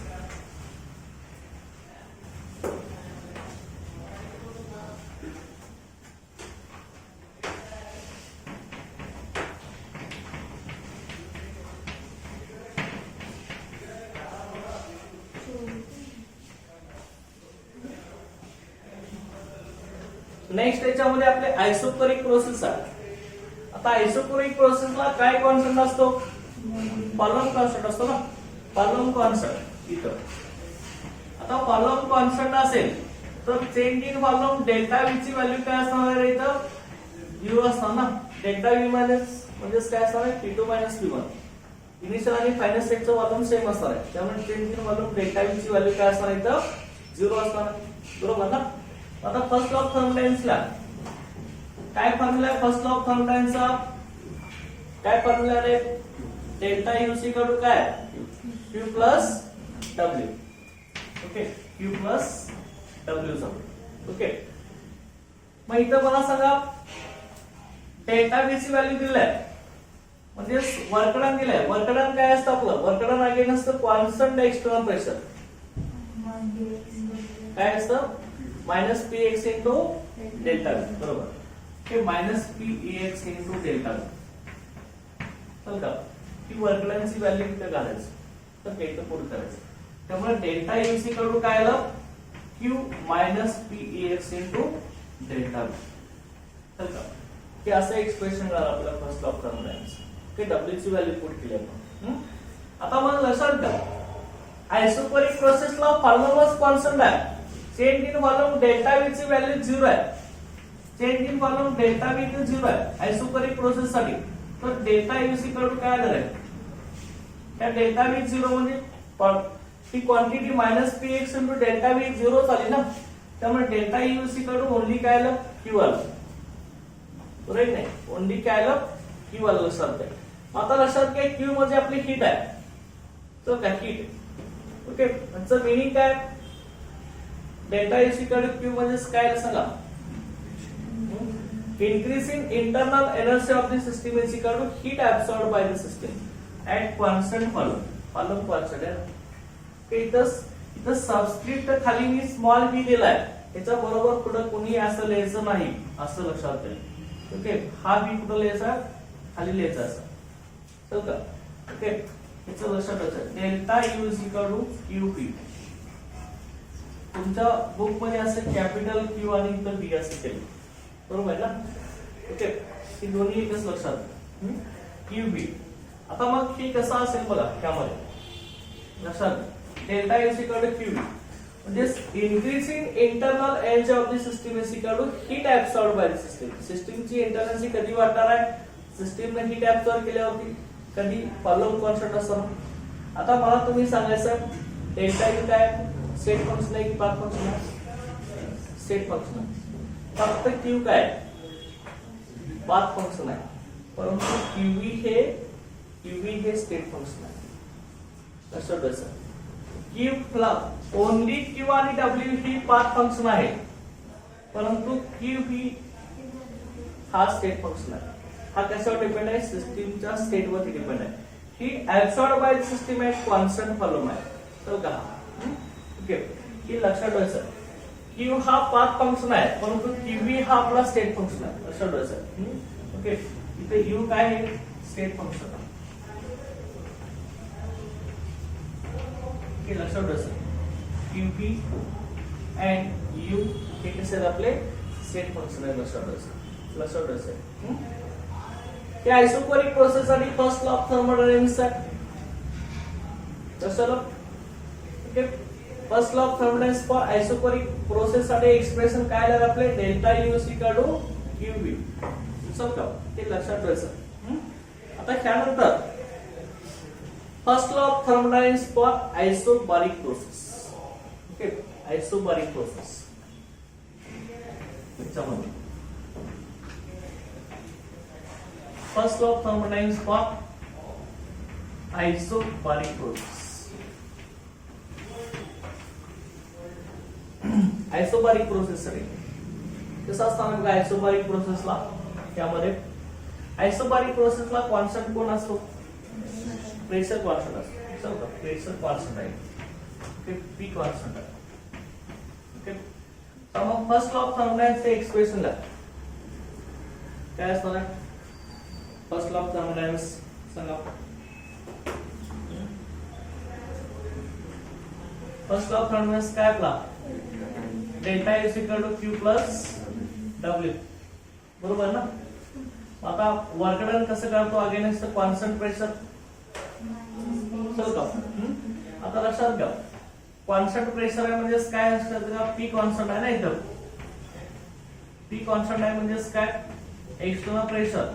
नेक्स्ट याच्यामध्ये आपले आयसोपोरिक प्रोसेस आहे. आता आयसोपोरिक प्रोसेसला काय कॉन्स्टंट असतो, कॉलम कॉन्स्टंट असतो ना, कॉलम कॉन्स्टंट इथं. आता कॉलम कॉन्स्टंट असेल तर change in column delta V ची व्हॅल्यू काय असणार आहे, इथं यू असणार ना. डेल्टा व्ही मायनस म्हणजेच काय असणार आहे P2 मायनस P1. इनिशियल आणि फायनल स्टेटचं कॉलम सेम असणार आहे, त्यामुळे change in column delta V ची व्हॅल्यू काय असणार आहे, इथं 0 असणार, बरोबर ना. आता फर्स्ट लॉ ऑफ थर्मोडायनामिक्सला काय फॉर्म्युला आहे, फर्स्ट लॉ ऑफ थर्मोडायनामिक्सचा काय फॉर्म्युला आहे, delta U is equal to काय Q plus W. Okay, Q plus W. Okay, मग इथं मला सांगा डेल्टा V ची व्हॅल्यू दिली आहे, म्हणजे वर्क डन दिलंय. वर्क डन काय असतं आपलं, work done against constant external pressure काय असतं minus P X into delta V, बरोबर. हे minus P X into delta V. चल का ही वर्क डनची व्हॅल्यू इथे घालायची, तर ते इथं पुढे करायचं. त्यामुळे delta U is equal to काय आलं Q minus P X into delta V. चल का हे असं एक्सप्रेशन झालं आपल्याला first law of thermodynamics. Okay, W ची व्हॅल्यू पुट केली आपण. आता मला लक्षात घ्या आयसोपोरिक प्रोसेसला फॉर्म्युलाच कॉन्स्टंट आहे. Change in volume delta V ची व्हॅल्यू 0 आहे. Change in volume delta V ची 0 आहे आयसोपोरिक प्रोसेस साठी. तर delta U is equal to काय आलं आहे, त्या डेल्टा व्ही 0 म्हणजे ती quantity minus P X into delta V 0 झाली ना. त्यामुळे delta U is equal to only काय आलं क्यू आलं, राईट नाही, ओनली काय आलं क्यू आलं. लक्षात घ्या. आता लक्षात घ्या क्यू म्हणजे आपली हीट आहे, तर काय हीट. ओके, याचं मीनिंग काय delta is equal to Q म्हणजे काय सांगा increasing internal energy of the system is equal to heat absorbed by the system at constant volume. Volume constant आहे. इथं सबस्क्रिप्ट खाली मी स्मॉल बी दिलाय, त्याच्या बरोबर पुढे कोणी असं लिहायचं नाही, असं लक्षात घ्या. ओके, हा बी कुठं लिहायचा खाली लिहायचा असं, चल का. ओके, याचं लक्षात ठेवायचं delta U is equal to Q P. तुमच्या बुक मध्ये असं कॅपिटल क्यू आणि इथं बी असं केलं, बरोबर आहे ना. ओके, ही दोन्ही एकच लक्षात क्यू बी. आता मग हे कसं असेल बघा, त्यामध्ये लक्षात delta is equal to Q म्हणजे increasing internal energy of the system is equal to heat absorbed by the system. सिस्टमची इंटरनल एनर्जी कधी वाढणार आहे, सिस्टमने हीट ऍब्सॉर्ब केल्यावरती, कधी फॉलोअप कॉन्स्टंट असतं. आता मला तुम्ही सांगायचं डेल्टा यू काय स्टेट फंक्शन आहे की पाथ फंक्शन आहे, स्टेट फंक्शन आहे. फक्त क्यू काय पाथ फंक्शन आहे. परंतु क्यूव्ही हे स्टेट फंक्शन आहे. लक्षात ठेवायचं. क्यू ओनली क्यू आणि डब्ल्यू ही पाथ फंक्शन आहे, परंतु क्यूव्ही हा स्टेट फंक्शन आहे. हा कशावर डिपेंड आहे? सिस्टीमच्या स्टेट वरती डिपेंड आहे. ही absorb by system at constant volume आहे. तर का ओके, ही लक्षात ठेवायचं. क्यू हा पाथ फंक्शन आहे, परंतु क्यूव्ही हा आपला स्टेट फंक्शन आहे. लक्षात ठेवायचं. ओके, इथे यू काय आहे? स्टेट फंक्शन आहे. ओके, लक्षात ठेवायचं. क्यूव्ही अँड यू हे कसे आहेत? आपले स्टेट फंक्शन आहे. लक्षात ठेवायचं. लक्षात ठेवायचं. या आयसोपरिक प्रोसेस साठी फर्स्ट लॉ ऑफ थर्मोडायनामिक्स आहे. कसं? Okay, first law of thermodynamics for isobaric process साठी एक्सप्रेशन काय आलं आपले? Delta U is equal to Q V. समजा ते लक्षात ठेवायचं. आता त्यानंतर first law of thermodynamics for isobaric process. Okay, isobaric process त्याच्यामध्ये first law of thermodynamics for isobaric process. Isobaric process साठी कसं असतं? आयसोबारिक प्रोसेसला त्यामध्ये आयसोबारिक प्रोसेसला कॉन्स्टंट कोण असतो? प्रेशर कॉन्स्टंट असतो. समजा प्रेशर कॉन्स्टंट आहे. ओके, पी कॉन्स्टंट आहे. ओके, तर मग फर्स्ट लॉ ऑफ थर्मोडायनामिक्सचे एक्सप्रेशन ला काय असणार आहे? फर्स्ट लॉ ऑफ थर्मोडायनामिक्स सांगा. फर्स्ट लॉ ऑफ थर्मोडायनामिक्स काय आपला? Delta is equal to Q plus W. बरोबर ना? आता वर्क डन कसं करतो? Against constant pressure. चल का आता लक्षात घ्या. कॉन्स्टंट प्रेशर आहे म्हणजे काय असतं? का पी कॉन्स्टंट आहे ना. इथं पी कॉन्स्टंट आहे म्हणजे काय? एक्सटर्नल प्रेशर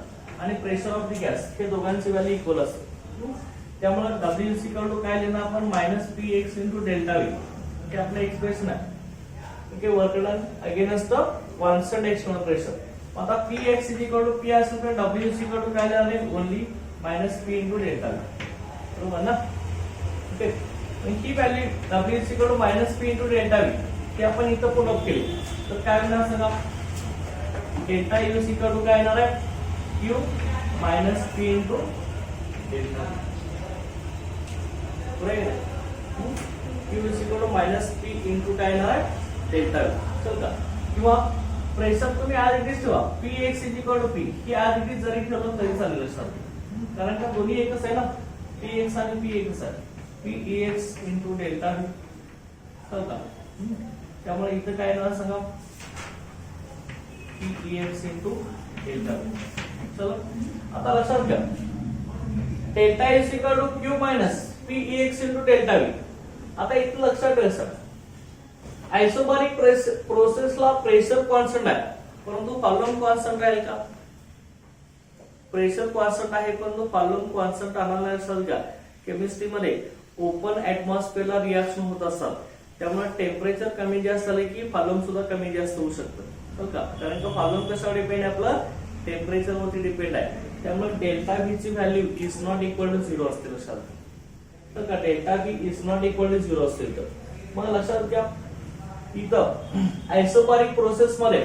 आणि प्रेशर ऑफ द गॅस हे दोघांची व्हॅल्यू इक्वल असते. त्यामुळे डब्ल्यू इज इक्वल टू काय लिहिणार आपण? Minus P X into delta V. हे आपलं एक्सप्रेशन आहे. Okay, work done against constant external pressure. आता P X is equal to P असेल तर डब्ल्यू इज इक्वल टू काय लिहिणार आहे? Only minus P into delta V. बरोबर ना? ओके, ही value W is equal to minus P into delta V हे आपण इथं पुट अप केली तर काय होणार सांगा? Delta U is equal to काय येणार आहे? Q minus P into delta. Q is equal to minus P into काय येणार आहे? डेल्टा. चल का? किंवा प्रेशर तुम्ही आज इथेच ठेवा. P X is equal to P ही आज इथे जरी ठेवलं तरी चालेल असणार, कारण का दोन्ही एकच आहे ना. पी एक्स आणि पी एक्स आहे. P X into delta V. चल का? त्यामुळे इथं काय येणार सांगा? P X into delta V. चलो आता लक्षात घ्या. Delta is equal to Q minus P X into delta V. आता इथं लक्षात ठेवायचं आयसोबारिक प्रोसेसला प्रेशर कॉन्स्टंट आहे, परंतु फॉलोइंग कॉन्स्टंट राहील का? प्रेशर कॉन्स्टंट आहे परंतु फॉलोइंग कॉन्स्टंट आणायला लक्षात घ्या. केमिस्ट्रीमध्ये ओपन ऍटमॉस्फिअरला रिएक्शन होत असतात, त्यामुळे टेम्परेचर कमी जास्त झाले की फॉलोइंग सुद्धा कमी जास्त होऊ शकतं. हो का? कारण का फॉलोइंग कशावर डिपेंड आहे? आपलं टेम्परेचर वरती डिपेंड आहे. त्यामुळे डेल्टा व्ही ची value is not equal to 0 असते. लक्षात तर का? Delta V is not equal to 0 असते. तर मग लक्षात घ्या इथं आयसोबारिक प्रोसेस मध्ये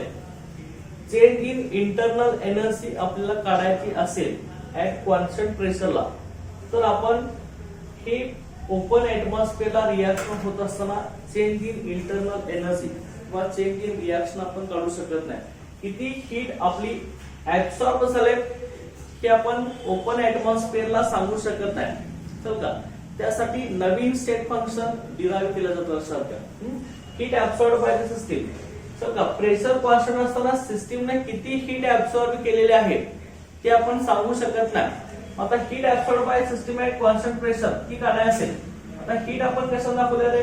चेंज इन इंटरनल एनर्जी आपल्याला काढायची असेल ऍट कॉन्स्टंट प्रेशरला, तर आपण हे ओपन ऍटमॉस्फिअरला रिएक्शन होत असताना चेंज इन इंटरनल एनर्जी किंवा चेंज इन रिएक्शन आपण काढू शकत नाही. किती हीट आपली ऍब्सॉर्ब झाले हे आपण ओपन ऍटमॉस्फिअरला सांगू शकत नाही. चल का? त्यासाठी नवीन स्टेट फंक्शन डिराइव्ह केलं जातं. लक्षात घ्या. Heat absorb by the system. चल का? प्रेशर कॉन्स्टंट असताना सिस्टीमने किती हीट ऍब्सॉर्ब केलेले आहे ते आपण सांगू शकत नाही. आता heat absorb by system at constant pressure ही काढायची असेल, आता हीट आपण कसं दाखवले रे?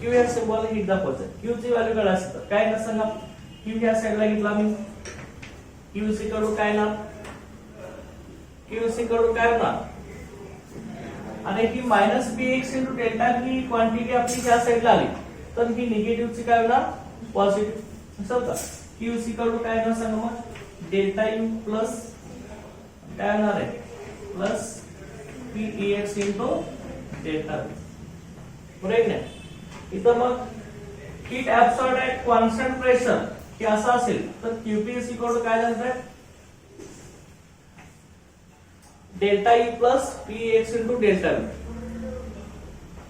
क्यू या सिम्बॉल हीट दाखवायचं. क्यू ची व्हॅल्यू काढायची तर काय ना सांगा? क्यू या साइडला घेतला मी. क्यू इज इक्वल टू काय ना? क्यू इज इक्वल टू काय होणार? आणि ही minus P X into delta ही क्वांटिटी आपली या साइडला आली तर ही निगेटिव्ह ची काय होणार? पॉझिटिव्ह. असं का? क्यू इज इक्वल टू काय ना सांगा मग? डेल्टा यू प्लस काय होणार आहे plus PEX into delta V. बरोबर आहे. इथं मग heat absorbed at constant pressure हे असं असेल तर QP इज इक्वल टू काय जाणार आहे delta E plus PEX into delta V.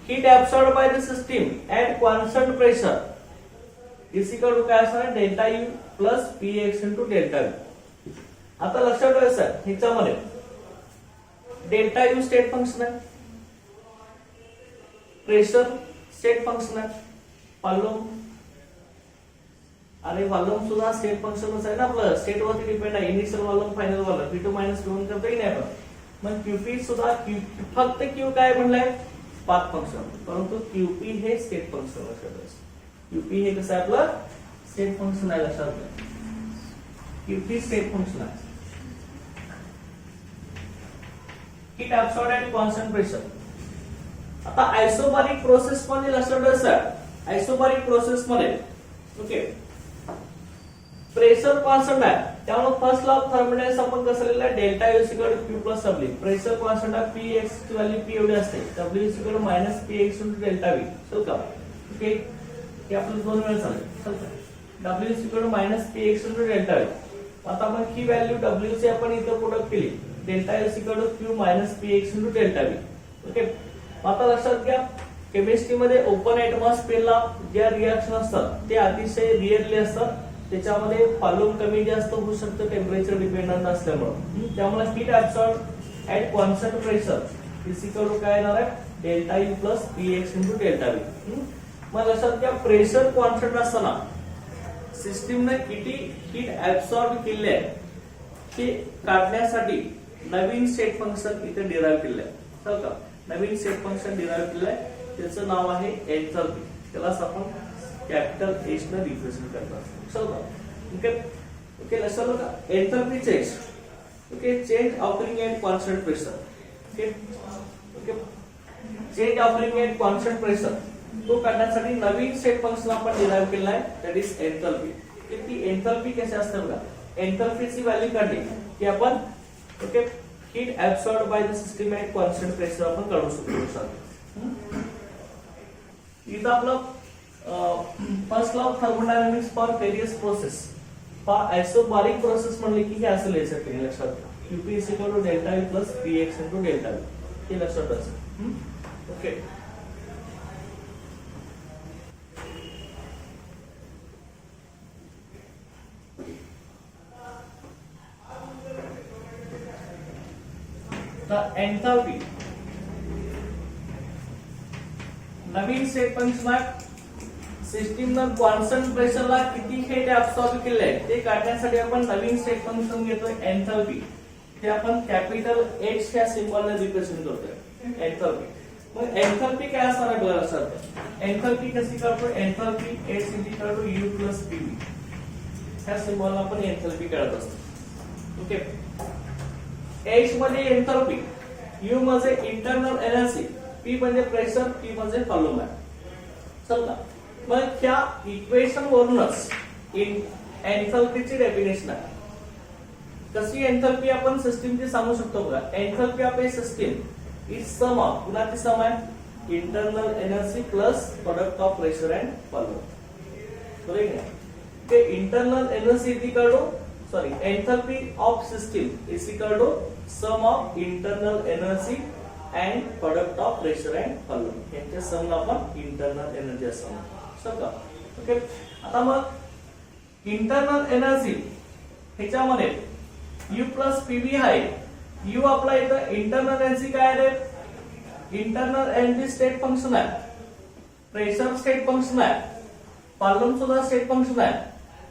Heat absorbed by the system at constant pressure is equal to काय असणार delta U plus PEX into delta V. आता लक्षात ठेवा सर ह्याच्यामध्ये डेल्टा U स्टेट फंक्शन आहे, प्रेशर स्टेट फंक्शन आहे, volume आणि volume सुद्धा स्टेट फंक्शनच आहे ना आपलं, स्टेट वरती डिपेंड आहे. Initial volume final volume V2 V1 करता येईल आपण. मग QP सुद्धा फक्त Q काय म्हणलाय पाथ फंक्शन, परंतु QP हे स्टेट फंक्शन लक्षात. QP हे कसं आहे आपलं स्टेट फंक्शन आहे लक्षात घ्या. QP स्टेट फंक्शन आहे. Heat absorbed at constant pressure. आता आयसोबारिक प्रोसेस मध्ये लक्षात ठेवा सर, आयसोबारिक प्रोसेस मध्ये ओके प्रेशर कॉन्स्टंट आहे, त्यामुळे फर्स्ट लॉ ऑफ थर्मोडायनामिक्स आपण कसं लिहिलं delta U equal to Q plus W. Pressure constant आहे PX ची व्हॅल्यू P एवढी असते, W equal to minus PX into delta V. चल का ओके हे आपलं दोन वेळा झालं. चल का W equal to minus PX into delta V. आता आपण ही व्हॅल्यू W ची आपण इथं प्रोडक्ट केली delta S equal to Q minus PX into delta V. ओके आता लक्षात घ्या केमिस्ट्री मध्ये ओपन ऍटमॉस्फिअरला ज्या रिएक्शन असतात ते अतिशय रिअरली असतात, त्याच्यामध्ये वॉल्यूम कमी जास्त होऊ शकतं टेम्परेचर डिपेंडंट असल्यामुळे. त्यामुळे heat absorbed at constant pressure is equal to काय येणार आहे delta U plus PX into delta V. मग लक्षात घ्या प्रेशर कॉन्स्टंट असताना सिस्टीमने किती हीट ऍब्सॉर्ब केले आहे ते काढण्यासाठी नवीन स्टेट फंक्शन इथे डिराइव्ह केले आहे. चल का नवीन स्टेट फंक्शन डिराइव्ह केलं आहे, त्याचं नाव आहे एन्थॅल्पी. त्यालाच आपण कॅपिटल H ने रिप्रेझेंट करतात. चल का ओके ओके लक्षात का enthalpy change okay change occurring at constant pressure. Okay okay change occurring at constant pressure तो काढण्यासाठी नवीन स्टेट फंक्शन आपण डिराइव्ह केलं आहे, दॅट इज एन्थॅल्पी. ती एन्थॅल्पी कशी असते बघा, एन्थॅल्पीची व्हॅल्यू काढली की आपण okay heat absorbed by the system at constant pressure आपण काढू शकतो. इथं आपलं first law of thermodynamics for various process for isobaric process म्हणले की हे असं लिहायचं आहे लक्षात घ्या. QP is equal to delta U plus PX into delta V. हे लक्षात ठेवायचं. ओके एन्थॅल्पी नवीन स्टेट फंक्शन आहे, सिस्टीमनं कॉन्स्टंट प्रेशरला किती हीट ऍब्सॉर्ब केले आहे ते काढण्यासाठी आपण नवीन स्टेट फंक्शन घेतोय एन्थॅल्पी. ते आपण कॅपिटल H च्या सिम्बॉलने रिप्रेझेंट करतोय एन्थॅल्पी. मग एन्थॅल्पी काय असणार आहे बघा सर, एन्थॅल्पी कशी करतो enthalpy H is equal to U plus PV ह्या सिम्बॉलला आपण एन्थॅल्पी काढत असतो. ओके H मध्ये एन्थॅल्पी, U म्हणजे इंटरनल एनर्जी, P म्हणजे प्रेशर, T म्हणजे वॉल्यूम आहे. चल का मग ह्या इक्वेशन वरूनच एन्थॅल्पीची डेफिनेशन आहे. कशी एन्थॅल्पी आपण सिस्टीमची सांगू शकतो बघा, enthalpy of a system is sum of कुणाची सम आहे internal energy plus product of pressure and volume. बरोबर आहे ते internal energy is equal to sorry enthalpy of system is equal to sum of internal energy and product of pressure and volume यांच्या समला आपण internal energy असं म्हणतो. Okay आता मग इंटरनल एनर्जी ह्याच्यामध्ये U प्लस PV आहे. U आपला इथं इंटरनल एनर्जी काय आहे, इंटरनल एनर्जी स्टेट फंक्शन आहे, प्रेशर स्टेट फंक्शन आहे, वॉल्यूम सुद्धा स्टेट फंक्शन आहे,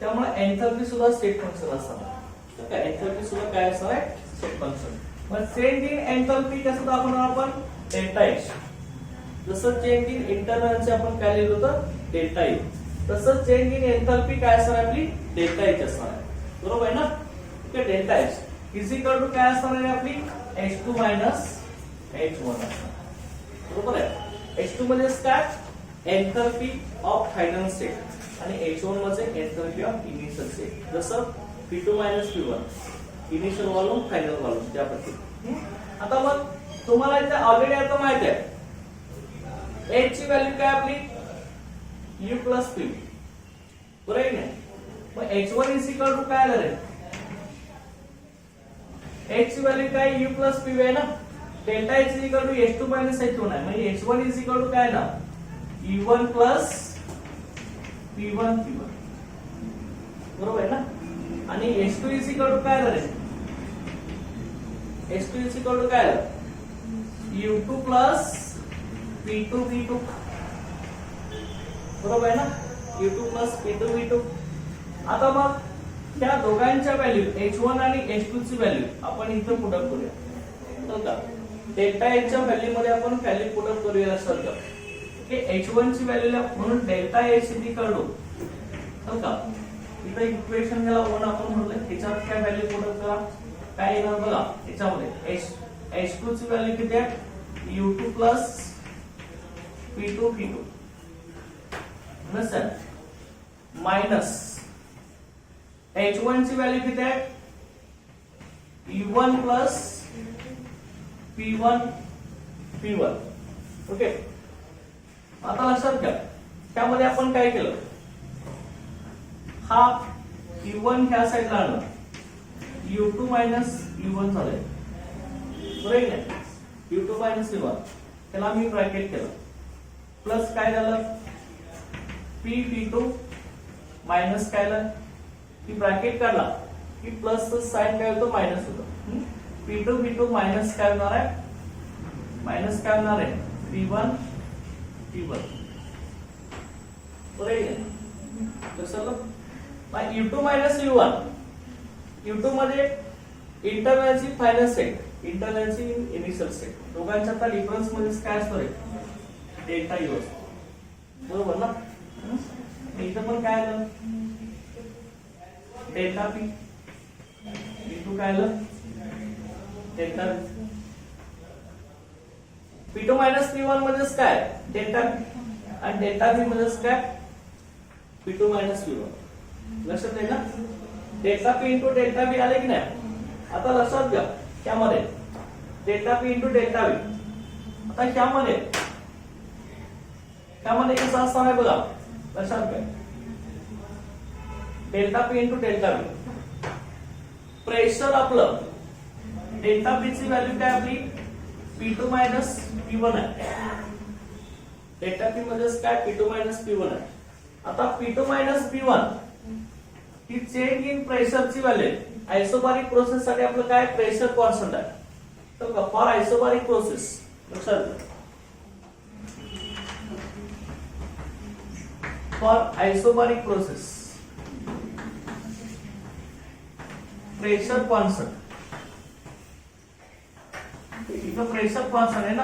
त्यामुळे एन्थॅल्पी सुद्धा स्टेट फंक्शन असणार. एन्थॅल्पी सुद्धा काय असणार आहे स्टेट फंक्शन. मग चेंज इन एन्थॅल्पी कसं दाखवणार आपण डेल्टा H. जसं चेंज इन इंटरनल एनर्जी आपण काय लिहिलं होतं डेल्टा U, तसं चेंज इन एन्थॅल्पी काय असणार आपली डेल्टा H असणार आहे. बरोबर आहे ना. Okay delta H is equal to काय असणार आहे आपली H2 मायनस H1 असणार. बरोबर आहे. H2 म्हणजे काय एन्थॅल्पी ऑफ फायनल स्टेट आणि H1 म्हणजे एन्थॅल्पी ऑफ इनिशियल स्टेट. जसं P2 minus P1 initial volume final volume त्या पद्धतीने. आता मग तुम्हाला इथे ऑलरेडी आता माहिती आहे H ची व्हॅल्यू काय आपली U प्लस PV बरोबर आहे ना. मग H1 इज इक्वल टू काय आलं रे H ची व्हॅल्यू काय U प्लस PV आहे ना. Delta H is equal to H2 minus H1 आहे म्हणजे H1 इज इक्वल टू काय ना U1 प्लस P1 बरोबर आहे ना. आणि H2 इज इक्वल टू काय आलं रे H2 इज इक्वल टू काय आलं U2 प्लस P2 बरोबर आहे ना. U2 plus P2. आता मग त्या दोघांच्या व्हॅल्यू H1 आणि H2 ची व्हॅल्यू आपण इथे पुट अप करूया. तर का डेल्टा H च्या व्हॅल्यू मध्ये आपण व्हॅल्यू पुट अप करूया सर का की H1 ची व्हॅल्यूला म्हणून delta H is equal to तर का इथे इक्वेशन ह्याला 1 आपण म्हटलं त्याच्यात काय व्हॅल्यू पुट अप करा काय येणार बघा याच्यामध्ये H2 ची व्हॅल्यू किती आहे U2 plus P2 understand minus H1 ची व्हॅल्यू किती आहे U1 प्लस P1 ओके. आता लक्षात घ्या त्यामध्ये आपण काय केलं हा U1 ह्या साईडला आणलं U2 मायनस U1 झालंय बरोबर आहे ना. U2 मायनस U1 त्याला मी ब्रॅकेट केलं प्लस काय झालं P2 मायनस काय झालं की ब्रॅकेट काढला की प्लस साइन काय होतं मायनस होतं. P2 मायनस काय होणार आहे मायनस काय होणार आहे P1 बरोबर आहे कसं U2 मायनस U1 मध्ये इंटरनलची फायनल सेट इंटरनलची इनिशियल सेट दोघांच्या डिफरन्स मध्ये काय असतो रे डेल्टा U असतो बरोबर ना. इथं पण काय आलं डेल्टा P P2 काय आलं डेल्टा P2 मायनस P1 मध्येच काय डेल्टा आणि डेल्टा P मध्येच काय P2 मायनस P1 लक्षात आहे ना. Delta P into delta B आले की नाही. आता लक्षात घ्या त्यामध्ये delta P into delta B आता त्यामध्ये कसं असणार आहे बघा लक्षात घ्या delta P into delta B pressure आपलं डेल्टा P ची व्हॅल्यू काय आपली P2 मायनस P1 आहे. डेल्टा P मध्येच काय P2 मायनस P1 आहे. आता P2 मायनस P1 ही चेंज इन प्रेशरची व्हॅल्यू आयसोबारिक प्रोसेस साठी आपलं काय प्रेशर कॉन्स्टंट आहे. तर फॉर आयसोबारिक प्रोसेस लक्षात घ्या for isobaric process pressure constant इथं प्रेशर कॉन्स्टंट आहे ना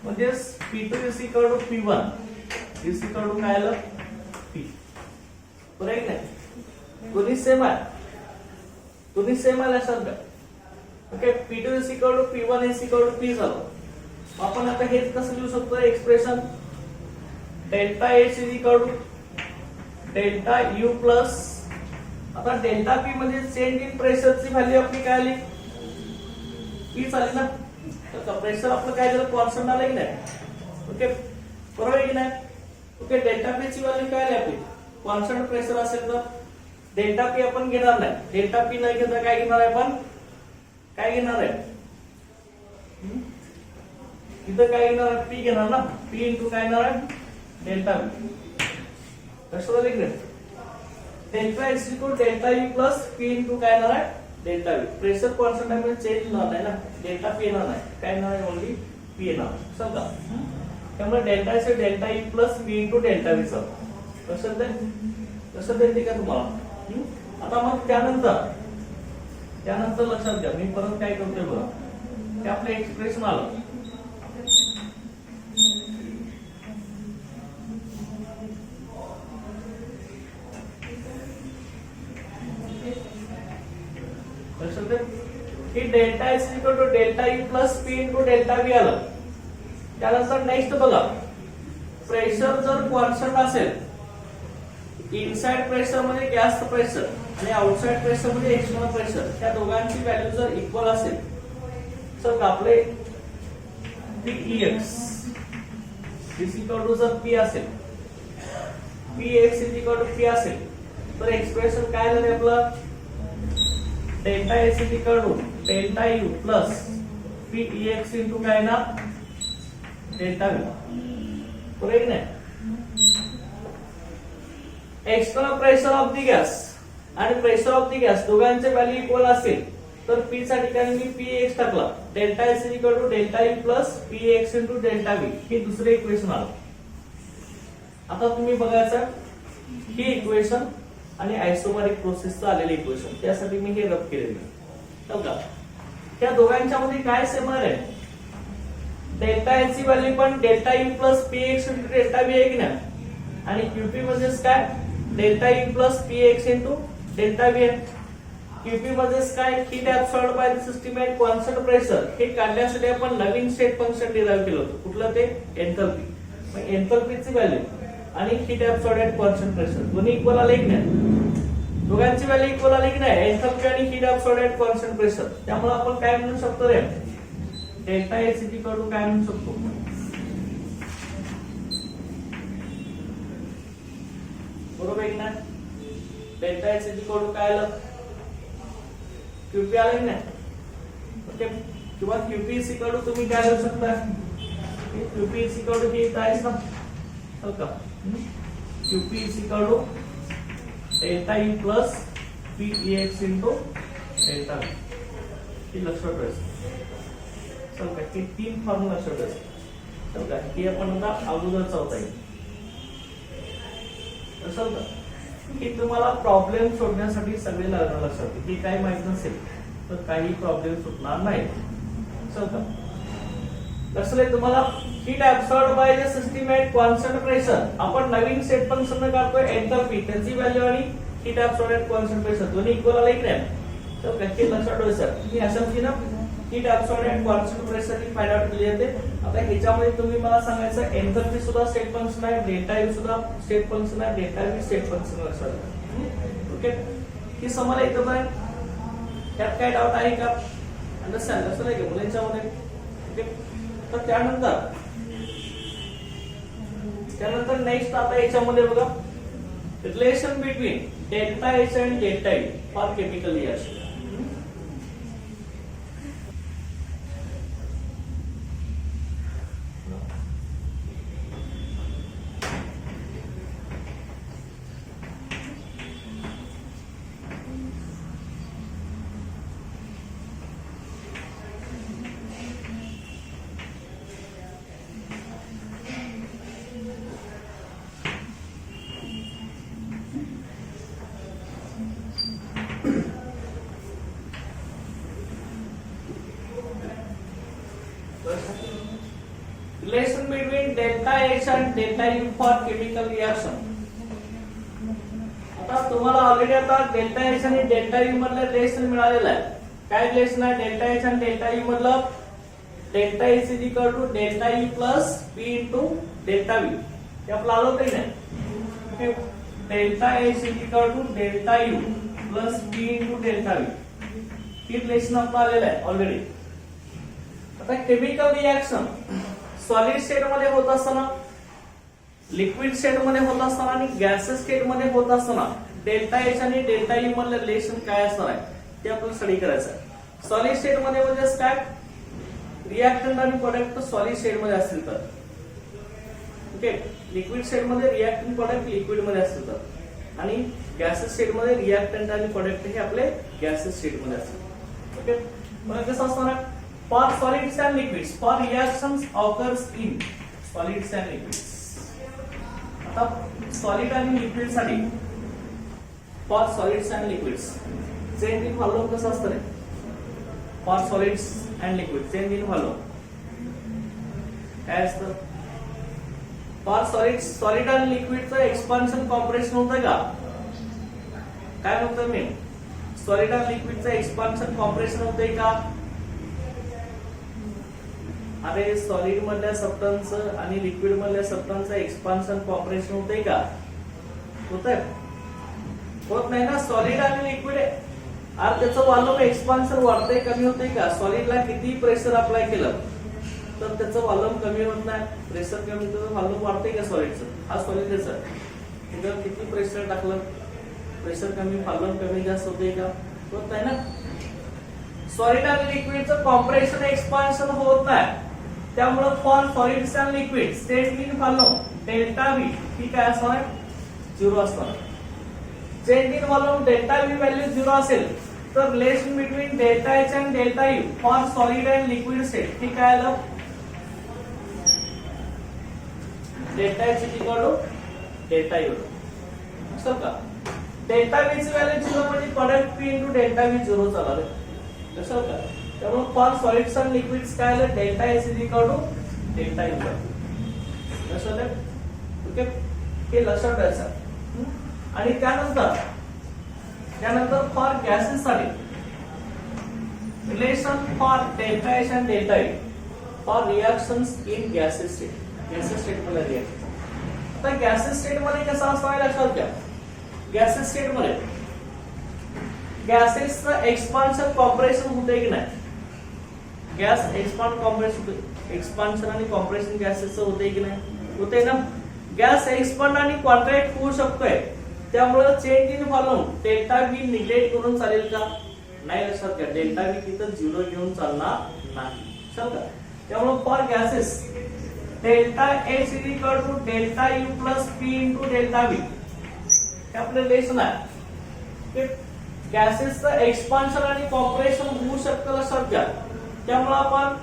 म्हणजे P2 is equal to P1 is equal to काय आलं P बरोबर आहे नाही. दोन्ही सेम आहे लक्षात घ्या okay. P2 is equal to P1 is equal to P झालं. आपण आता हे कसं लिहू शकतो expression delta H is equal to delta U plus आता डेल्टा P म्हणजे चेंज इन प्रेशरची व्हॅल्यू आपली काय आली P आली ना. तर प्रेशर आपलं काय झालं कॉन्स्टंट आलं की नाही ओके बरोबर आहे की नाही. ओके डेल्टा P ची व्हॅल्यू काय आली आपली कॉन्स्टंट प्रेशर असेल तर डेल्टा P आपण घेणार नाही. डेल्टा P नाही घेता काय घेणार आहे आपण काय घेणार आहे इथं काय घेणार आहे P घेणार ना. P इंटू काय घेणार आहे डेल्टा B कसं लिहिलं delta H equal delta U plus P into काय येणार आहे डेल्टा B. प्रेशर कॉन्स्टंट आहे म्हणजे चेंज होणार नाही ना. डेल्टा P येणार नाही काय येणार आहे ओन्ली P येणार समजा. त्यामुळे delta H delta U plus P into delta B चं कसं देते का तुम्हाला. आता मग त्यानंतर लक्षात घ्या मी परत काय करतोय बघा ते आपलं एक्सप्रेशन आलं की delta H equal to delta U plus P into delta B आलं. त्यानंतर नेक्स्ट बघा प्रेशर जर कॉन्स्टंट असेल इनसाइड प्रेशर मध्ये गॅस प्रेशर आणि आउटसाइड प्रेशर म्हणजे एक्सटर्नल प्रेशर, त्या दोघांची व्हॅल्यू जर इक्वल असेल तर आपले Pex इज इक्वल टू, जर P असेल, Px is equal to P असेल तर एक्सप्रेशन काय झाले आपलं, delta S is equal to delta U plus Pex into काय ना डेल्टा व्ही, बरोबर नाही. External pressure of the gas आणि प्रेशर ऑफ द गॅस दोघांचे व्हॅल्यू इक्वल असेल तर P च्या ठिकाणी मी Px टाकला, delta S is equal to delta U plus Px into delta V, हे दुसरे इक्वेशन आलं. आता तुम्ही बघायचं ही इक्वेशन आणि आयसोबॅरिक प्रोसेसचं आलेलं इक्वेशन, त्यासाठी मी हे रब केलेलं का. त्या दोघांच्या मध्ये काय सिमिलर आहे, डेल्टा एस ची व्हॅल्यू पण delta U plus Px into delta V आहे की नाही, आणि क्यूपी म्हणजेच काय delta U plus Px into delta V आहे. क्यूपी म्हणजेच काय heat absorbed by the system at constant pressure, हे काढण्यासाठी आपण नवीन स्टेट फंक्शन डिराइव्ह केलं होतं, कुठलं ते एन्थॅल्पी. मग एन्थॅल्पीची व्हॅल्यू आणि heat absorbed at constant pressure दोन्ही इक्वल आले की नाही, दोघांची व्हॅल्यू इक्वल आली की नाही, एन्थॅल्पी आणि heat absorbed at constant pressure. त्यामुळे आपण काय म्हणू शकतो रे, delta S is equal to काय म्हणू शकतो, बरोबर आहे की नाही, delta S is equal to काय आलं, क्यूपी आलं की नाही. ओके, किंवा क्यूपी इज इक्वल टू तुम्ही काय लिहू शकता, क्यूपी इज इक्वल टू हे काय ना का, QP is equal to delta U plus Pex into delta V, हे लक्षात ठेवायचं. चल का, हे तीन फॉर्म्युला लक्षात ठेवायचं. चल का, हे आपण आता अगोदरचा होता असेल का, की तुम्हाला प्रॉब्लेम सोडण्यासाठी सगळे लागणार लक्षात, की काही माहित नसेल तर काही प्रॉब्लेम सुटणार नाही. चल का, कसले तुम्हाला heat absorbed by the system at constant pressure, आपण नवीन सेट फंक्शन काढतोय एन्थॅल्पी, त्याची व्हॅल्यू आणि heat absorbed at constant pressure दोन्ही इक्वल आले की नाही. तर काही लक्षात ठेवायचं, मी अशा की ना heat absorbed at constant pressure ही फाइंड आउट केली जाते. आता ह्याच्यामध्ये तुम्ही मला सांगायचं एन्थॅल्पी सुद्धा स्टेट फंक्शन आहे, डेल्टा यू सुद्धा स्टेट फंक्शन आहे, डेल्टा व्ही स्टेट फंक्शन लक्षात. ओके, ही समज एकदम आहे, त्यात काय डाऊट आहे का, अंडरस्टँड असं नाही का मुलांच्या मध्ये. ओके, तर त्यानंतर नेक्स्ट आता याच्यामध्ये बघा relation between delta H and delta U for chemical reaction. Relation between delta H and delta U for chemical reaction. आता तुम्हाला ऑलरेडी आता डेल्टा एच आणि डेल्टा यू मधलं रिलेशन मिळालेलं आहे. काय रिलेशन आहे डेल्टा एच आणि डेल्टा यू मधलं, delta H is equal to delta U plus P into delta V, हे आपलं आलं होतं की नाही. Delta H is equal to delta U plus P into delta V, ही रिलेशन आपलं आलेलं आहे ऑलरेडी. आता केमिकल रिएक्शन सॉलिड स्टेट मध्ये होत असताना, लिक्विड स्टेट मध्ये होत असताना आणि गॅसेस स्टेट मध्ये होत असताना डेल्टा एच आणि डेल्टा यू मधलं रिलेशन काय असणार आहे ते आपण स्टडी करायचं आहे. सॉलिड स्टेट मध्ये म्हणजे काय, रिएक्टंट आणि प्रोडक्ट सॉलिड स्टेट मध्ये असतील तर, ओके, लिक्विड स्टेट मध्ये रिएक्टंट प्रोडक्ट लिक्विड मध्ये असतील तर, आणि गॅसेस स्टेट मध्ये रिएक्टंट आणि प्रोडक्ट हे आपले गॅसेस स्टेट मध्ये असतील. ओके, मग कसं असणार आहे, for solids and liquids for reactions occurs in solids and liquids. आता सॉलिड आणि लिक्विड साठी for solids and liquids change in volume कसं असतं रे, for solids and liquids change in volume काय असतं, for solids सॉलिड आणि लिक्विडचं एक्सपान्शन कॉम्प्रेशन होतंय का, काय म्हणतोय मी, सॉलिड आणि लिक्विडचं एक्सपान्शन कॉम्प्रेशन होतंय का. अरे सॉलिड मधल्या सबस्टन्स आणि लिक्विड मधल्या सबस्टन्सचं एक्सपान्शन कॉम्प्रेशन होतंय का, होतंय. होत नाही ना, सॉलिड आणि लिक्विड आहे. अरे त्याचं व्हॉल्यूम एक्सपान्शन वाढतंय कमी होतंय का? सॉलिडला किती प्रेशर अप्लाय केलं तर त्याचं व्हॉल्यूम कमी होत नाही, प्रेशर कमी होतं व्हॉल्यूम वाढतंय का सॉलिडचं? हा सॉलिडच आहे. तिथं किती प्रेशर टाकलं, प्रेशर कमी व्हॉल्यूम कमी जास्त होतंय का? होत नाही ना. सॉलिड आणि लिक्विडचं कॉम्प्रेशन एक्सपान्शन होत नाही, त्यामुळे for solids and liquid state in volume delta V ही काय असणार? 0 असणार. Change in volume delta V value 0 असेल तर relation between delta H and delta U for solid and liquid state ही काय आलं? Delta H is equal to delta U. असं का? डेल्टा व्ही ची व्हॅल्यू 0 म्हणजे product P into delta V 0 चालणार आहे. कसं का? त्यामुळे फॉर सॉलिड्स अँड लिक्विड्स काय आलं? Delta H is equal to delta U. कसं आहे? ओके, हे लक्षात ठेवायचं. आणि त्यानंतर फॉर गॅसेस साठी relation for delta H and delta U for reactions in gases state. Gases state मध्ये रिएक्शन. आता गॅसेस स्टेट मध्ये कसं असणार लक्षात घ्या. गॅसेस स्टेट मध्ये गॅसेसचं एक्सपान्शन कॉम्प्रेशन होते की नाही? गॅस एक्सपांड कॉम्प्रेशन, एक्सपान्शन आणि कॉम्प्रेशन गॅसेसचं होते की नाही? होते ना. गॅस एक्सपांड आणि कॉन्ट्रॅक्ट होऊ शकतोय, त्यामुळे change in volume delta V neglect करून चालेल का? नाही. लक्षात घ्या, डेल्टा व्ही तिथं 0 घेऊन चालणार नाही. समजा त्यामुळे for gases delta H is equal to delta U plus P into delta V हे आपलं रिलेशन आहे. गॅसेसचं एक्सपान्शन आणि कॉम्प्रेशन होऊ शकतं लक्षात घ्या, त्यामुळे आपण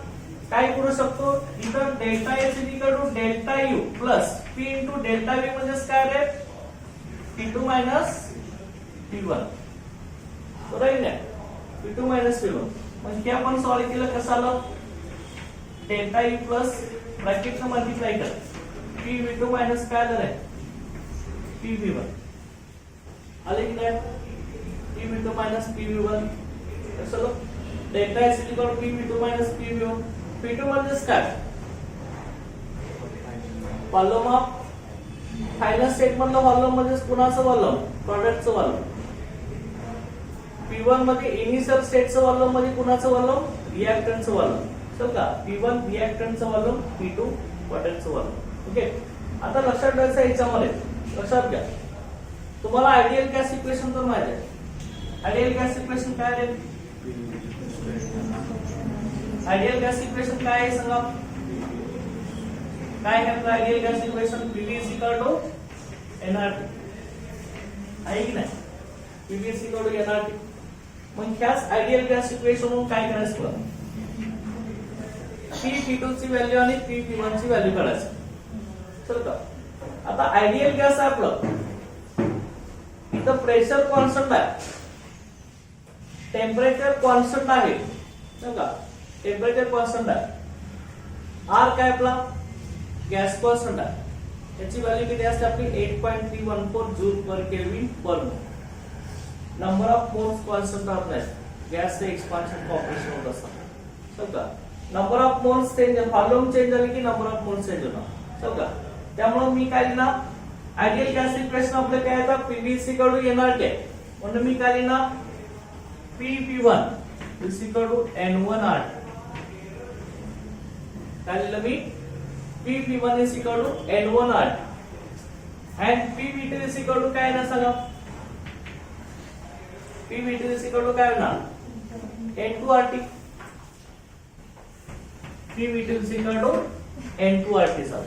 काय करू शकतो? इथं delta H is equal to delta U plus P into delta V म्हणजेच काय रे? P2 minus P1. बरोबर आहे ना? P2 मायनस P1 म्हणजे हे आपण सॉल्व केलं. कसं आलं? डेल्टा यू प्लस ब्रॅकेटनं मल्टिप्लाय कर P_V2 मायनस काय आलं रे? P_V1 आले की नाही? P_V2 मायनस P_V1 कसं? Delta H is equal to P_V2 minus P_V1. P2 म्हणजेच काय? व्हॉल्यूम ऑफ फायनल स्टेट मधलं व्हॉल्यूम म्हणजे कुणाचं व्हॉल्यूम? प्रॉडक्टचं व्हॉल्यूम. P1 मध्ये इनिशियल स्टेटचं व्हॉल्यूम म्हणजे कुणाचं व्हॉल्यूम? रिएक्टंटचं व्हॉल्यूम. चल का? P1 रिएक्टंटचं व्हॉल्यूम, P2 प्रॉडक्टचं व्हॉल्यूम. ओके, आता लक्षात ठेवायचं याच्यामध्ये. लक्षात घ्या, तुम्हाला आयडियल गॅस इक्वेशन तर माहिती आहे. आयडियल गॅस इक्वेशन काय आहे? आयडियल गॅस इक्वेशन काय आहे सांगा? काय आहे ideal gas equation? PV is equal to nRT आहे की नाही? PV is equal to nRT. मग ह्याच आयडियल गॅस इक्वेशन म्हणून काय करायचं तुला? P_P2 ची व्हॅल्यू आणि P_P1 ची व्हॅल्यू काढायची. चल का? आता आयडियल गॅस आहे आपलं, इथं प्रेशर कॉन्स्टंट आहे, टेम्परेचर कॉन्स्टंट आहे. चल का? टेम्परेचर कॉन्स्टंट आहे. R काय आपला? गॅस कॉन्स्टंट आहे. याची व्हॅल्यू किती असते आपली? 8.314 जूल पर केल्विन पर मोल. नंबर ऑफ मोल्स कॉन्स्टंट राहत नाही, गॅसचे एक्सपान्शन कॉम्प्रेशन होत असतात. समजा number of moles change, volume change झाले की नंबर ऑफ मोल्स चेंज होणार. समजा त्यामुळे मी काय लिहिणार? आयडियल गॅस इक्वेशन आपलं काय आहे? PV is equal to nRT आहे, म्हणून मी काय लिहिणार? P_V1 is equal to N1RT. काय लिहिलं मी? P_V1 is equal to N1RT and P_V2 is equal to काय ना सांगा? P_V2 is equal to काय ना? N2RT. P_V2 is equal to N2RT sir.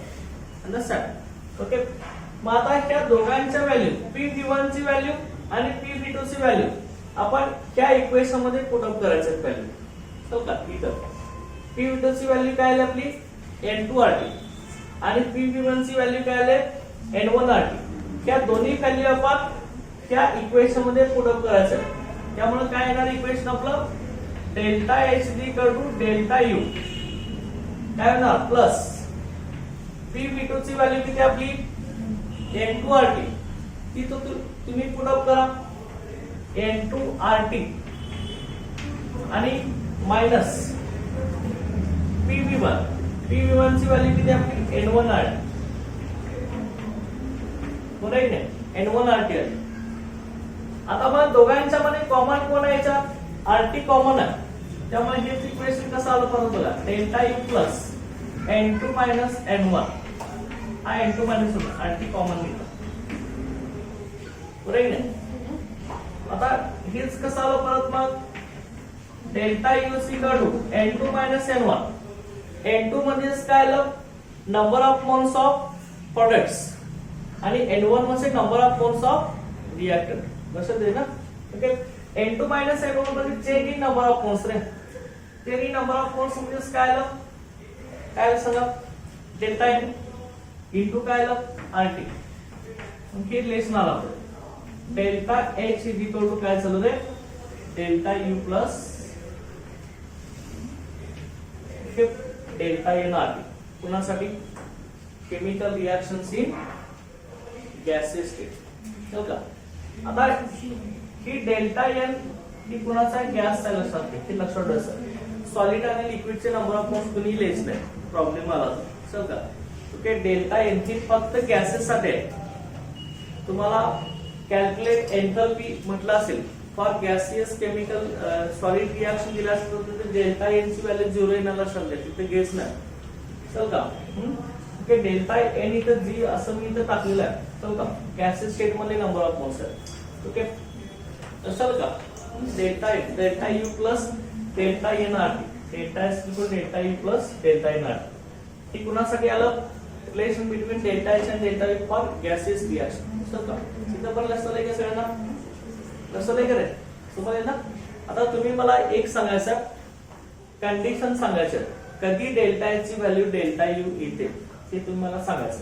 Understand? Okay, मग आता ह्या दोघांच्या व्हॅल्यू P_V1 ची व्हॅल्यू आणि P_V2 ची व्हॅल्यू आपण त्या इक्वेशन मध्ये पुट अप करायचं व्हॅल्यू. हो का? इथं P_V2 ची व्हॅल्यू काय आली आपली? N2RT आणि P_V1 ची व्हॅल्यू काय आले? N1RT. या दोन्ही व्हॅल्यू आपण त्या इक्वेशन मध्ये पुट अप करायचं. त्यामुळे काय येणार इक्वेशन आपलं? Delta H is equal to delta U काय होणार? प्लस P_V2 ची व्हॅल्यू किती आपली? N2RT. ती तो तुम्ही पुट अप करा. N2RT आणि मायनस P_V1. P_V1 ची व्हॅल्यू किती आपली? N1RT. बरोबर आहे ना? N1RT आली. आता मग दोघांच्या मध्ये कॉमन कोण आहे याच्यात आरटी कॉमन आहे त्यामुळे हेच इक्वेशन कसं आलं परत बघा delta U plus n2 minus n1 हा n2 minus n1 RT common घेतला बरोबर आहे आता हेच कसं आलं परत मग delta U is equal to n2 minus n1 n2 म्हणजे काय आलं number of moles of products आणि n1 म्हणजे number of moles of reactant लक्षात आहे ना ओके n2 मायनस n1 म्हणजे change in number of moles रे change in number of moles म्हणजे काय आलं सांगा डेल्टा n इनटू काय आलं आरटी हे रिलेशन आला delta h is equal to काय चालू रे delta u plus delta n RT कुणासाठी chemical reactions in gases state का आता ही डेल्टा n ही कुणाचा गॅसचा लक्षात घ्या हे लक्षात ठेवा सॉलिड आणि लिक्विडचे नंबर ऑफ मोल्स कुणी लिहायचं नाही प्रॉब्लेम आला चल का ओके डेल्टा n ची फक्त गॅसेस साठी आहे तुम्हाला कॅल्क्युलेट एन्थॅल्पी म्हटलं असेल for gaseous chemical solid reaction दिलं असतं तर डेल्टा n ची व्हॅल्यू 0 येणार लक्षात घ्या तिथे गेस नाही चल का ओके डेल्टा n इथं जी असं मी इथं टाकलेलं आहे चल का गॅसेस स्टेट मध्ये नंबर ऑफ मोल्स आहे ओके चल का delta u plus delta n RT delta s equal delta u plus delta n RT ही कुणासाठी आलं रिलेशन बिटवीन डेल्टा h आणि delta u for gases reaction चल का इथं पण लक्षात आहे का सगळ्यांना लक्षात आहे का रे तुम्हाला ना आता तुम्ही मला एक सांगायचं कंडिशन सांगायचं कधी डेल्टा h ची व्हॅल्यू डेल्टा u येते ते तुम्ही मला सांगायचं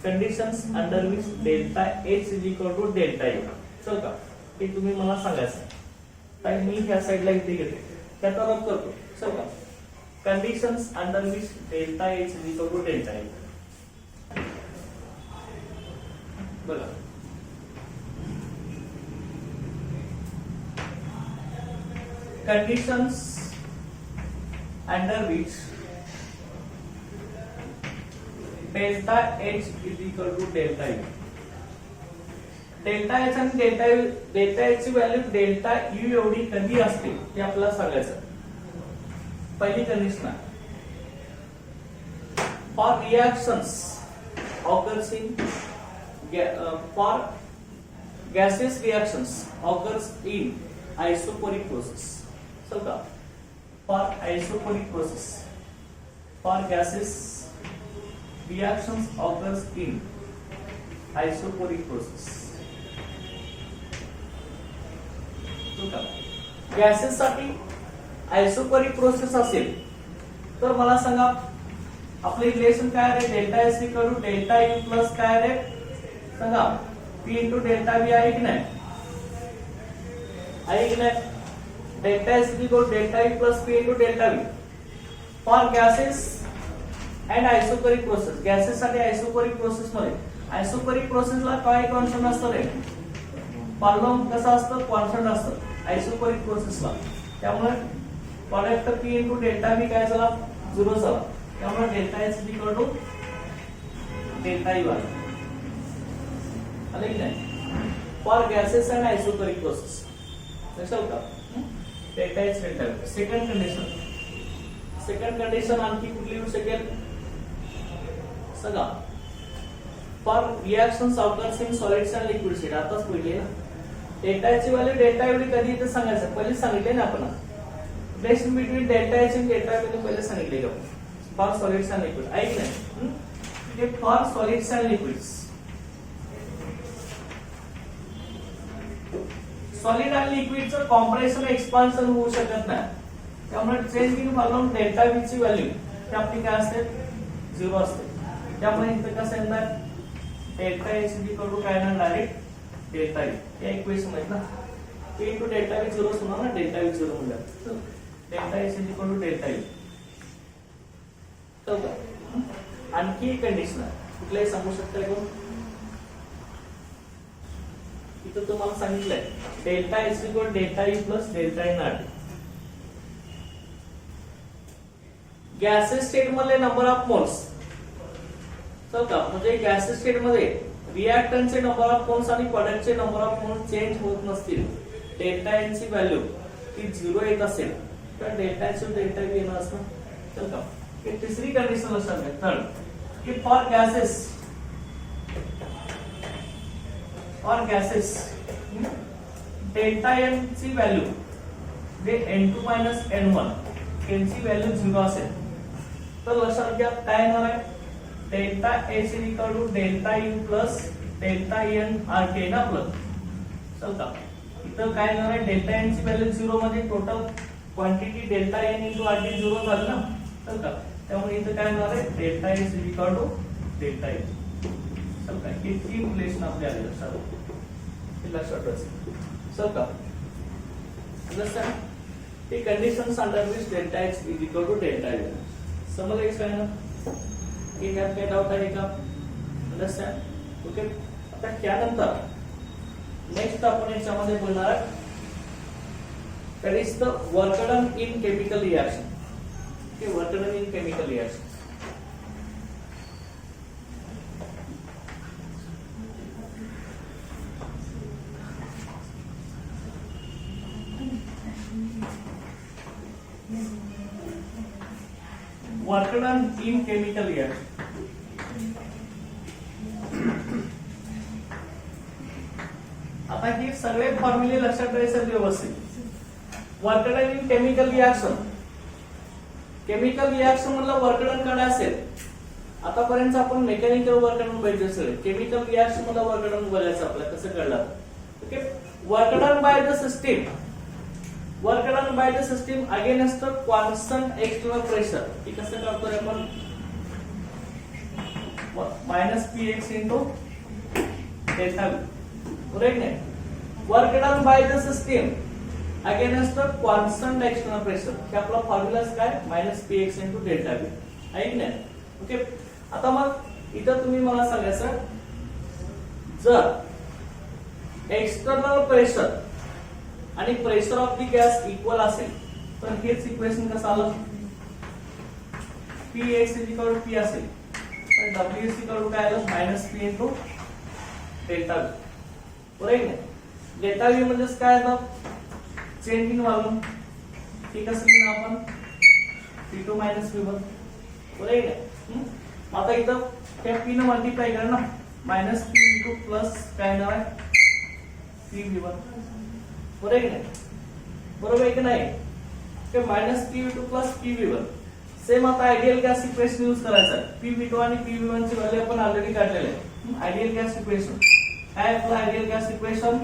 conditions under which delta h is equal to delta u चल का हे तुम्ही मला सांगायचं तर मी ह्या साइडला इथे घेते त्याचा रब करतो चल का conditions under which delta h is equal to delta u बघा conditions under which delta h is equal to delta u delta h आणि डेल्टा h ची व्हॅल्यू डेल्टा u एवढी कधी असते ते आपल्याला सांगायचं पहिली कंडिशन आहे for reactions occurs in for gaseous reactions occurs in isoporic process so for isoporic process for gases reactions occurs in isoporic process gases साठी आयसोपरिक प्रोसेस असेल तर मला सांगा आपले रिलेशन काय आहे delta S equal to delta U plus काय आहे सांगा पी इंटू डेल्टा बी आहे की नाही आहे की नाही delta S equal to delta U plus P into delta B for gases and isobaric process gases साठी आयसोपरिक प्रोसेस मध्ये आयसोपरिक प्रोसेसला काय कॉन्स्टंट असतं रे पॉलिनॉम कसं असतं कॉन्स्टंट असतं आयसोपरिक प्रोसेसला त्यामुळे product P into delta B काय झाला 0 झाला त्यामुळे delta S equal to delta U आला की नाही for gases and isobaric process लक्षात का delta S delta U second condition आणखी कुठली येऊ शकेल सगळा for reactions occurs in solids and liquid state आताच पहिले ना डेल्टा ची व्हॅल्यू डेल्टा एवढी कधी इथे सांगायचं पहिले सांगितले ना आपण रिलेशन बिटवीन डेल्टा एच आणि डेल्टा बी पहिले सांगितले का फॉर सॉलिड्स अँड लिक्विड ऐक नाही हे for solids and liquids solid आणि लिक्विडचं कॉम्प्रेशन एक्सपान्शन होऊ शकत नाही त्यामुळे चेंज इन व्हॉल्यूम डेल्टा बी ची व्हॅल्यू ते आपली काय असते 0 असते त्यामुळे इथे कसं येणार डेल्टा एच इक्वल टू काय येणार डायरेक्ट डेल्टा यू या इक्वेशन मध्ये ना p इनटू डेल्टा बी 0 होणार ना डेल्टा बी 0 म्हणजे delta H equal to delta U तर आणखी एक कंडिशन आहे कुठलाही सांगू शकता का इथं तुम्हाला सांगितलंय delta H equal delta U plus delta N R gases state मध्ये नंबर ऑफ मोल्स चल का म्हणजे गॅसेस स्टेट मध्ये रिएक्टंटचे नंबर ऑफ मोल्स आणि प्रोडक्टचे नंबर ऑफ मोल्स चेंज होत नसतील, डेल्टा एन ची व्हॅल्यू ही 0 येत असेल तर डेल्टा एच डेल्टा बी येणार असतं. चल का ही तिसरी कंडिशन लक्षात घ्या. थर्ड की फॉर गॅसेस डेल्टा एन ची व्हॅल्यू जे n2 n1 यांची व्हॅल्यू 0 असेल तर लक्षात घ्या काय येणार आहे, delta H equal to delta U plus delta N RT ना प्लस. चल का इथं काय येणार आहे, डेल्टा एन ची व्हॅल्यू 0 म्हणजे total quantity delta N into RT 0 झालं ना. चल का त्यामुळे इथं काय येणार आहे, delta H equal to delta N. चल का ही तीन रिलेशन आपल्या आले लक्षात ठेवायचं. चल का understand the conditions under which delta x is equal to delta y. समजलं काय ना, की यात काय डाऊट आहे का? अंडरस्टँड. ओके आता त्यानंतर नेक्स्ट आपण याच्यामध्ये बोलणार आहे that is the work done in chemical reaction. Okay, work done in chemical reaction. Work done in chemical reaction. आता हे सगळे फॉर्म्युले लक्षात ठेवायचे व्यवस्थित. Work done in chemical reaction, chemical reaction मधलं वर्क डन काय असेल, आतापर्यंत आपण मेकॅनिकल वर्क डन बघितलं सगळे, केमिकल रिएक्शन मधलं वर्क डन बोलायचं आपल्याला कसं कळलं. Okay work done by the system, work done by the system against the constant external pressure. हे कसं करतोय आपण, minus px into delta v. बरोबर नाही, work done by the system against the constant external pressure. हे आपला formula काय, minus px into delta v आहे की नाही. ओके आता मग इथं तुम्ही मला सांगायचं, जर एक्सटर्नल प्रेशर आणि pressure of the gas equal असेल तर हेच इक्वेशन कसं आलं, px इक्वल टू p असेल तर w इक्वल टू काय आलं, minus p into delta v. बरोबर आहे. डेल्टा v म्हणजे काय आलं, चेंज इन वॉल्यूम. ठीक असं लिहिलं आपण p2 मायनस p1. बरोबर आहे. आता इथं त्या p ने मल्टिप्लाय करा ना, मायनस p इंटू प्लस काय येणार आहे, pv1. बरोबर आहे की नाही, बरोबर आहे की नाही, ते minus pv2 plus pv1. Same आता आयडियल गॅस इक्वेशन यूज करायचा. pv2 आणि pv1 ची व्हॅल्यू आपण ऑलरेडी काढलेली आहे. आयडियल गॅस इक्वेशन काय आपलं, आयडियल गॅस इक्वेशन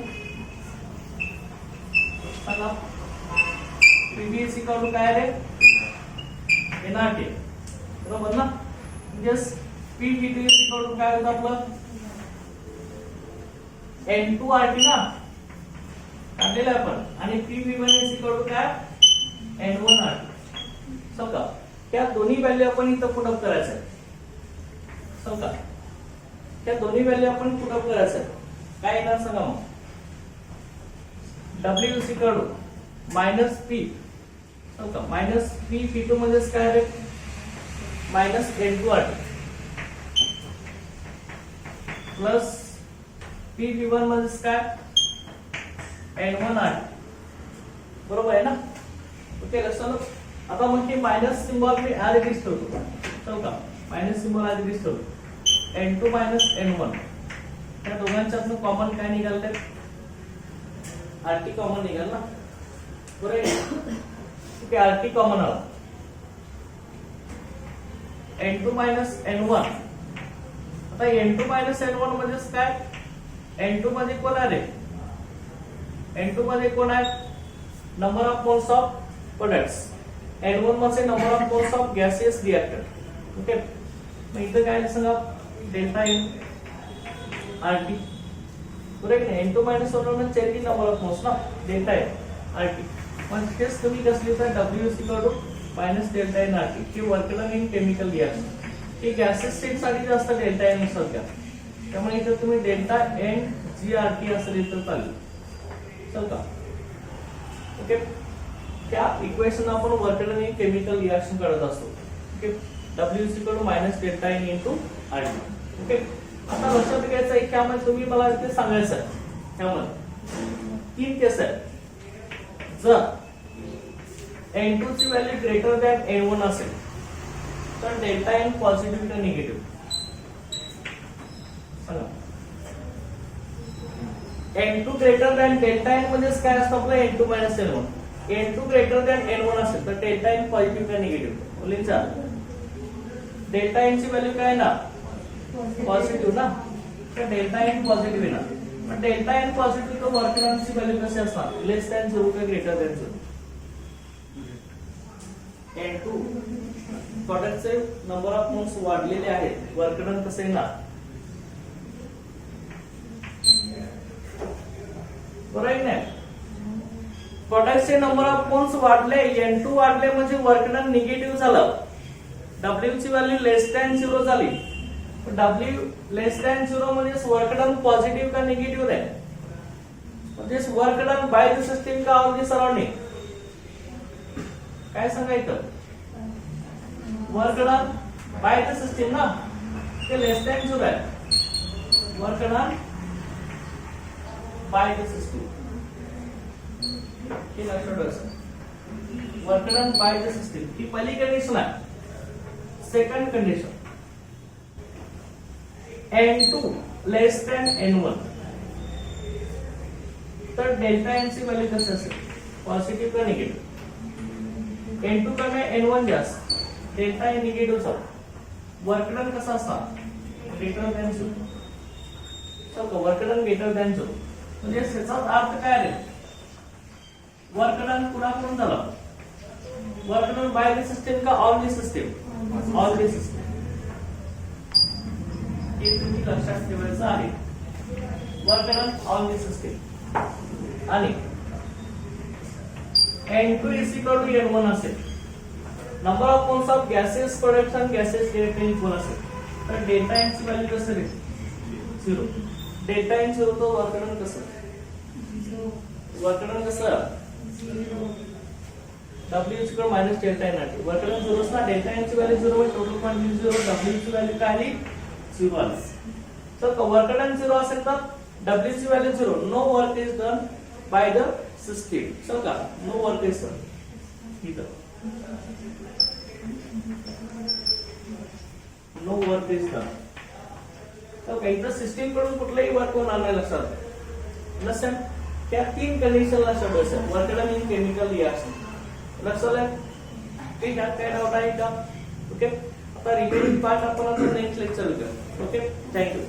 सांगा, pv इज इक्वल टू काय रे, nRT. बरोबर ना, म्हणजे pv2 इज इक्वल टू काय होतं आपलं, n2RT ना काढलेलं आपण, आणि pv1 इज इक्वल टू काय, n1RT. समजा त्या दोन्ही व्हॅल्यू आपण इथं पुट अप करायचं. समजा त्या दोन्ही व्हॅल्यू आपण पुट अप करायचं. काय येणार सांगा मग, w is equal to minus p, समजा मायनस p p2 म्हणजे काय आहे, मायनस n2RT प्लस pv1 म्हणजे काय, n1RT. बरोबर आहे ना. ओके लक्षात. आता मग हे मायनस सिंबल मी ऍड दिसतो का, मायनस सिंबल ऍड दिसतो, n2 मायनस n1 त्या दोघांच्यातनं कॉमन काय निघालं, RT कॉमन निघाल ना. बरोबर आहे. ओके RT कॉमन आला, n2 मायनस n1. आता n2 मायनस n1 म्हणजे काय, n2 मध्ये कोण आहे, n2 मध्ये कोण आहे, number of moles of products, n1 मध्ये number of moles of gases reactor. Okay मग इथं काय सांगा, डेल्टा एन आरटी. बरोबर आहे. n2 मायनस 1 म्हणजे चेंज नंबर ऑफ मोल्स ना, डेल्टा एन आरटी. पण तेच तुम्ही कसं लिहिता, w is equal to minus delta N RT. हे work done in chemical reaction. हे गॅसेस साठी जास्त डेल्टा एन असतात का, त्यामुळे इथं तुम्ही डेल्टा एन जीआरटी असं लिहिलं चालेल. चल का. ओके त्या इक्वेशन आपण work done in chemical reaction करत असतो. Okay w is equal to minus delta N into RT. Okay आता लक्षात घ्यायचं आहे त्यामध्ये तुम्ही मला इथे सांगायचं आहे त्यामध्ये 3 केस आहेत. जर n2 ची व्हॅल्यू ग्रेटर दॅन n1 असेल तर डेल्टा n पॉझिटिव्ह का निगेटिव्ह सांगा. n2 greater than delta n म्हणजे काय असतं आपलं n2 minus n1. n2 greater than n1 असेल तर डेल्टा n पॉझिटिव्ह का निगेटिव्ह मुलींचा डेल्टा n ची व्हॅल्यू काय ना पॉझिटिव्ह ना तर डेल्टा n पॉझिटिव्ह आहे ना. पण डेल्टा n पॉझिटिव्ह तर वर्क डन ची व्हॅल्यू कशी असणार लेस दॅन 0 का ग्रेटर दॅन 0. n2 प्रॉडक्टचे नंबर ऑफ मोल्स वाढलेले आहेत वर्क डन कसे ना बरोबर नाही. प्रोडक्टचे नंबर ऑफ मोल्स वाढले n2 वाढले म्हणजे वर्क डन निगेटिव्ह झालं. W ची व्हॅल्यू लेस दॅन 0 झाली. W लेस दॅन 0 म्हणजे वर्क डन पॉझिटिव्ह का निगेटिव्ह आहे म्हणजे work done by the system का ऑन द सराउंडिंग काय सांगायचं work done by the system ना ते लेस दॅन 0 आहे. Work done by the system हे लक्षात ठेवायचं. Work done by the system ही पहिली कंडिशन आहे. सेकंड कंडिशन n2 लेस दॅन n1 तर डेल्टा n ची व्हॅल्यू कशी असेल पॉझिटिव्ह का निगेटिव्ह. n2 कमी n1 जास्त डेल्टा n निगेटिव्ह चा वर्क डन कसा असणार ग्रेटर दॅन 0. तर वर्क डन ग्रेटर दॅन 0 म्हणजे याचा अर्थ काय आहे वर्क डन कुणाकडून झालं work done by the system का on the system on the system हे तुम्ही लक्षात ठेवायचं आहे. Work done on the system आणि n2 is equal to n1 असेल number of moles of gases production gases directly equal असेल तर डेल्टा n ची व्हॅल्यू कसं आहे 0. डेल्टा n 0 तो वर्क डन कसं वर्क डन कसं W is equal minus delta n आली. वर्क डन 0 असणार डेल्टा n ची व्हॅल्यू 0 म्हणजे टोटल क्वांटिटी 0 W ची व्हॅल्यू काय आली 0 आली. तर वर्क डन 0 असेल तर W ची value 0 no work is done by the system. So का नो वर्क इज डन इथं नो वर्क इज डन. तर काही तर सिस्टीम कडून कुठलाही वर्क होणार नाही लक्षात लक्षात त्या 3 कंडिशन लक्षात ठेवायचं. Work done in chemical reaction लक्षात आलं ठीक आहे. काय डाऊट आहे का ओके. आता रिमेनिंग पार्ट आपण आता नेक्स्ट लेक्चर करू. Okay thank you.